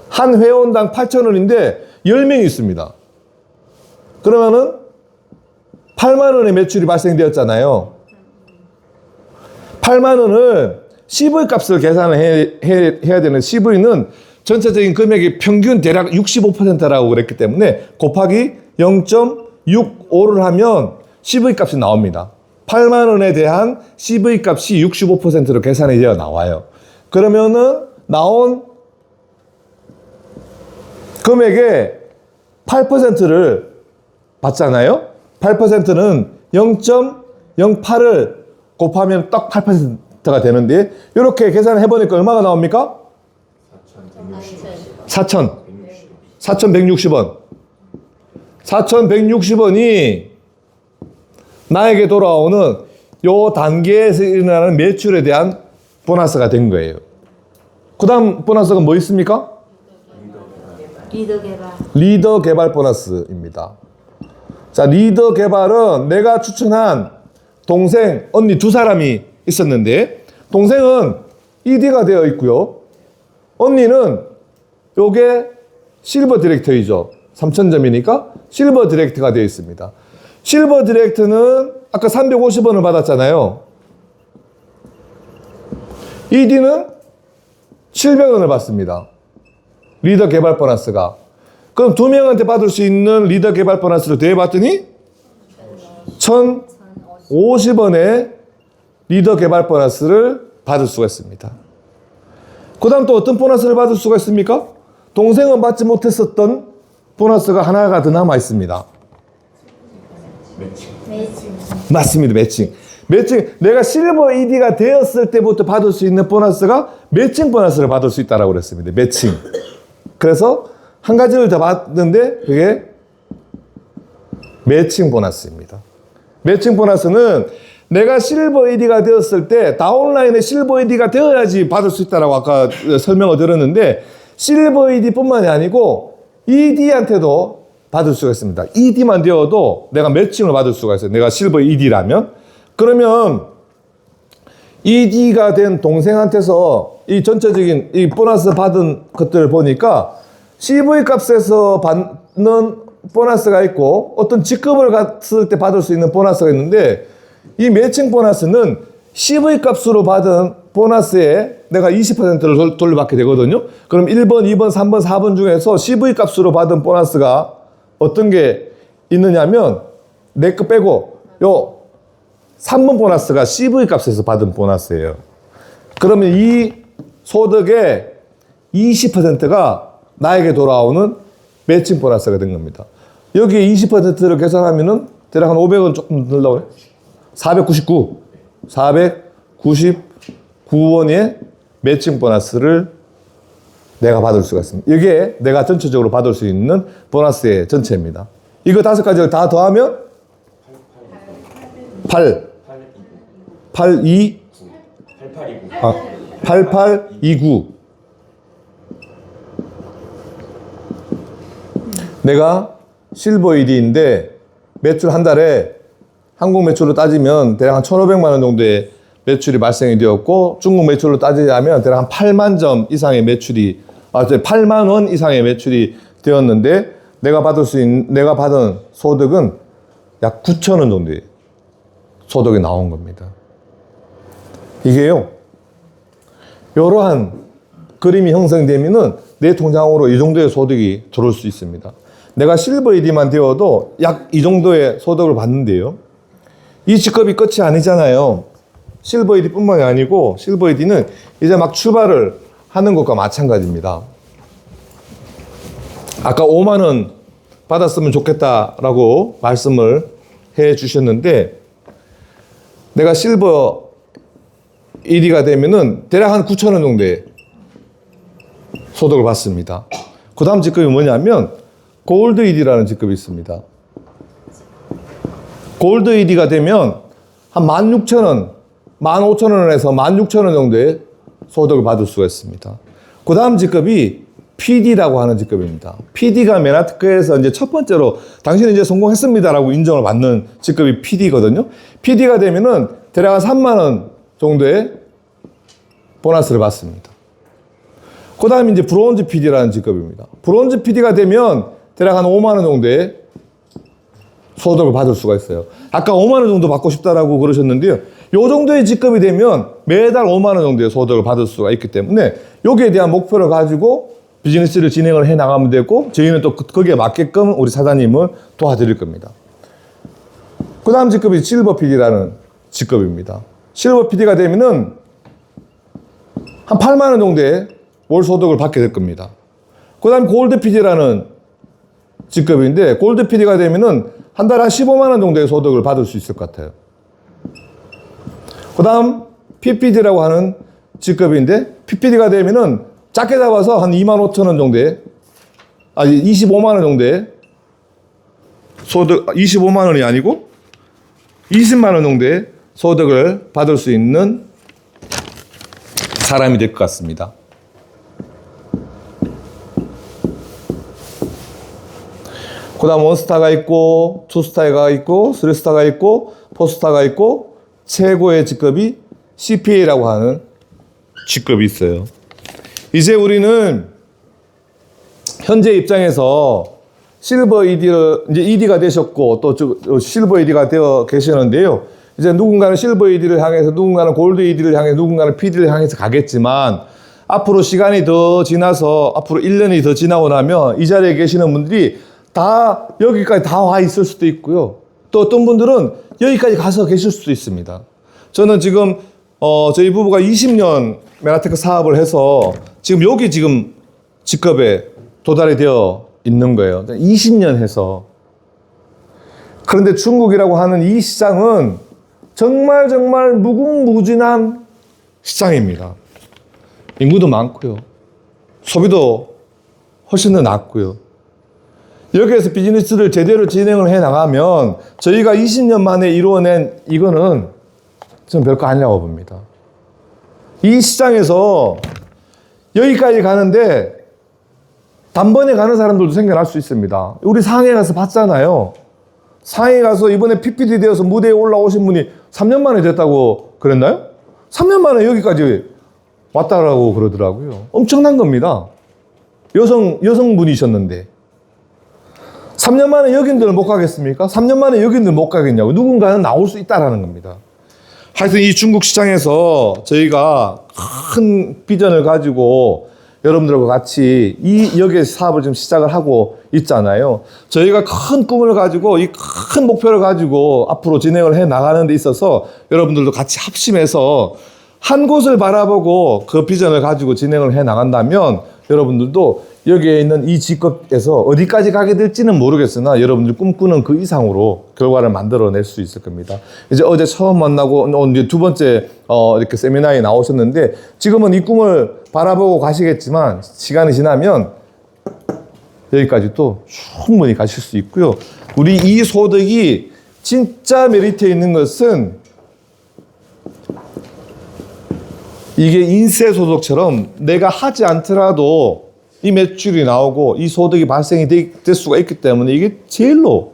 한 회원당 8,000원인데 10명이 있습니다. 그러면은 8만 원의 매출이 발생되었잖아요. 8만 원을 CV 값을 계산을 해야 되는 CV는 전체적인 금액의 평균 대략 65%라고 그랬기 때문에 곱하기 0.65를 하면 CV 값이 나옵니다. 8만 원에 대한 CV 값이 65%로 계산이 되어 나와요. 그러면은 나온 금액의 8%를 받잖아요. 8%는 0.08을 곱하면 딱 8%가 되는데 이렇게 계산을 해보니까 얼마가 나옵니까? 4,160원. 4,160원이 나에게 돌아오는 요 단계에서 일어나는 매출에 대한 보너스가 된 거예요. 그 다음 보너스가 뭐 있습니까? 리더 개발 보너스입니다. 자, 리더 개발은 내가 추천한 동생, 언니 두 사람이 있었는데 동생은 ED가 되어 있고요. 언니는 요게 실버 디렉터이죠. 3,000점이니까 실버 디렉터가 되어 있습니다. 실버 디렉터는 아까 350원을 받았잖아요. ED는 700원을 받습니다. 리더 개발 보너스가. 그럼 두 명한테 받을 수 있는 리더 개발 보너스를 대봤더니 1,050원의 리더 개발 보너스를 받을 수가 있습니다. 그 다음 또 어떤 보너스를 받을 수가 있습니까? 동생은 받지 못했었던 보너스가 하나가 더 남아 있습니다. 맞습니다. 매칭. 내가 실버 ED가 되었을 때부터 받을 수 있는 보너스가 매칭 보너스를 받을 수 있다고 그랬습니다. 매칭. 그래서 한 가지를 더 받는데 그게 매칭 보너스입니다. 매칭 보너스는 내가 실버 ED가 되었을 때 다운라인에 실버 ED가 되어야지 받을 수 있다고 아까 설명을 드렸는데 실버 ED뿐만이 아니고 ED한테도 받을 수가 있습니다. ED만 되어도 내가 매칭을 받을 수가 있어요. 내가 실버 ED라면. 그러면 ED가 된 동생한테서 이 전체적인 이 보너스 받은 것들을 보니까 CV 값에서 받는 보너스가 있고 어떤 직급을 갔을 때 받을 수 있는 보너스가 있는데 이 매칭 보너스는 CV 값으로 받은 보너스에 내가 20%를 돌려받게 되거든요. 그럼 1번, 2번, 3번, 4번 중에서 CV 값으로 받은 보너스가 어떤 게 있느냐면 내 거 빼고 요 3번 보너스가 CV 값에서 받은 보너스예요. 그러면 이 소득의 20%가 나에게 돌아오는 매칭 보너스가 된 겁니다. 여기에 20%를 계산하면은 대략 한 500원 조금 들라고요. 499원의 매칭 보너스를 내가 받을 수가 있습니다. 이게 내가 전체적으로 받을 수 있는 보너스의 전체입니다. 이거 5가지를 다 더하면 8829. 내가 실버 ED인데 매출 한 달에 한국 매출로 따지면 대략 한 1,500만 원 정도의 매출이 발생이 되었고 중국 매출로 따지자면 대략 한 8만 점 이상의 매출이 8만 원 이상의 매출이 되었는데 내가 받은 소득은 약 9,000원 정도의 소득이 나온 겁니다. 이게요. 이러한 그림이 형성되면은 내 통장으로 이 정도의 소득이 들어올 수 있습니다. 내가 실버 ED만 되어도 약 이 정도의 소득을 받는데요. 이 직업이 끝이 아니잖아요. 실버 ED뿐만이 아니고 실버 ED는 이제 막 출발을 하는 것과 마찬가지입니다. 아까 5만 원 받았으면 좋겠다라고 말씀을 해 주셨는데 내가 실버 ED가 되면은 대략 한 9천 원 정도의 소득을 받습니다. 그 다음 직급이 뭐냐면 골드 ED라는 직급이 있습니다. 골드 ED가 되면 한 16,000원, 15,000원에서 16,000원 정도의 소득을 받을 수가 있습니다. 그 다음 직급이 PD라고 하는 직급입니다. PD가 맨하트크에서 이제 첫 번째로 당신은 이제 성공했습니다라고 인정을 받는 직급이 PD거든요. PD가 되면은 대략 한 3만 원 정도의 보너스를 받습니다. 그 다음에 이제 브론즈 PD라는 직급입니다. 브론즈 PD가 되면 대략 한 5만 원 정도의 소득을 받을 수가 있어요. 아까 5만 원 정도 받고 싶다라고 그러셨는데요. 요 정도의 직급이 되면 매달 5만 원 정도의 소득을 받을 수가 있기 때문에 여기에 대한 목표를 가지고 비즈니스를 진행을 해 나가면 되고 저희는 또 거기에 맞게끔 우리 사장님을 도와드릴 겁니다. 그 다음 직급이 실버 PD라는 직급입니다. 실버 PD가 되면은 한 8만 원 정도의 월 소득을 받게 될 겁니다. 그 다음 골드 PD라는 직급인데 골드 PD가 되면은 한 달에 한 15만 원 정도의 소득을 받을 수 있을 것 같아요. 그 다음 PPD라고 하는 직급인데 PPD가 되면은 작게 잡아서 한 2만 5천 원 정도의 25만 원 정도의 소득 25만 원이 아니고 20만 원 정도의 소득을 받을 수 있는 사람이 될 것 같습니다. 그 다음 원스타가 있고 투스타가 있고 쓰리스타가 있고 포스타가 있고 최고의 직급이 CPA라고 하는 직급이 있어요. 이제 우리는 현재 입장에서 실버 ED를 이제 ED가 되셨고 또 실버 ED가 되어 계시는데요. 이제 누군가는 실버 ED를 향해서 누군가는 골드 ED를 향해서 누군가는 PD를 향해서 가겠지만 앞으로 시간이 더 지나서 앞으로 1년이 더 지나고 나면 이 자리에 계시는 분들이 다 여기까지 다 와 있을 수도 있고요. 또 어떤 분들은 여기까지 가서 계실 수도 있습니다. 저는 지금 저희 부부가 20년 맨하테크 사업을 해서 지금 여기 지금 직급에 도달이 되어 있는 거예요. 20년 해서. 그런데 중국이라고 하는 이 시장은 정말 무궁무진한 시장입니다. 인구도 많고요. 소비도 훨씬 더 낮고요. 여기에서 비즈니스를 제대로 진행을 해 나가면 저희가 20년 만에 이루어낸 이거는 저는 별거 아니라고 봅니다. 이 시장에서 여기까지 가는데 단번에 가는 사람들도 생겨날 수 있습니다. 우리 상해 가서 봤잖아요. 상해 가서 이번에 PPT 되어서 무대에 올라오신 분이 3년 만에 됐다고 그랬나요? 3년 만에 여기까지 왔다라고 그러더라고요. 엄청난 겁니다. 여성분이셨는데 3년 만에 여긴들 못 가겠습니까? 3년 만에 여긴들 못 가겠냐고. 누군가는 나올 수 있다라는 겁니다. 하여튼 이 중국 시장에서 저희가 큰 비전을 가지고 여러분들과 같이 이 여기에 사업을 좀 시작을 하고 있잖아요. 저희가 큰 꿈을 가지고 이 큰 목표를 가지고 앞으로 진행을 해 나가는 데 있어서 여러분들도 같이 합심해서 한 곳을 바라보고 그 비전을 가지고 진행을 해 나간다면 여러분들도 여기에 있는 이 직급에서 어디까지 가게 될지는 모르겠으나 여러분들 꿈꾸는 그 이상으로 결과를 만들어낼 수 있을 겁니다. 이제 어제 처음 만나고 이제 두 번째 이렇게 세미나에 나오셨는데 지금은 이 꿈을 바라보고 가시겠지만 시간이 지나면 여기까지 또 충분히 가실 수 있고요. 우리 이 소득이 진짜 메리트에 있는 것은 이게 인쇄소득처럼 내가 하지 않더라도 이 매출이 나오고 이 소득이 발생이 될 수가 있기 때문에 이게 제일로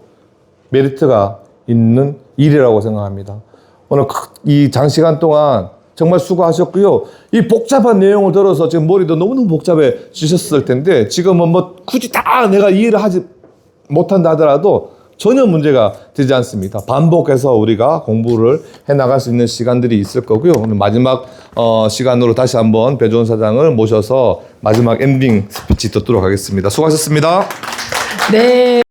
메리트가 있는 일이라고 생각합니다. 오늘 이 장시간 동안 정말 수고하셨고요. 이 복잡한 내용을 들어서 지금 머리도 너무너무 복잡해지셨을 텐데 지금은 뭐 굳이 다 내가 이해를 하지 못한다 하더라도 전혀 문제가 되지 않습니다. 반복해서 우리가 공부를 해나갈 수 있는 시간들이 있을 거고요. 오늘 마지막 시간으로 다시 한번 배주원 사장을 모셔서 마지막 엔딩 스피치 듣도록 하겠습니다. 수고하셨습니다. 네.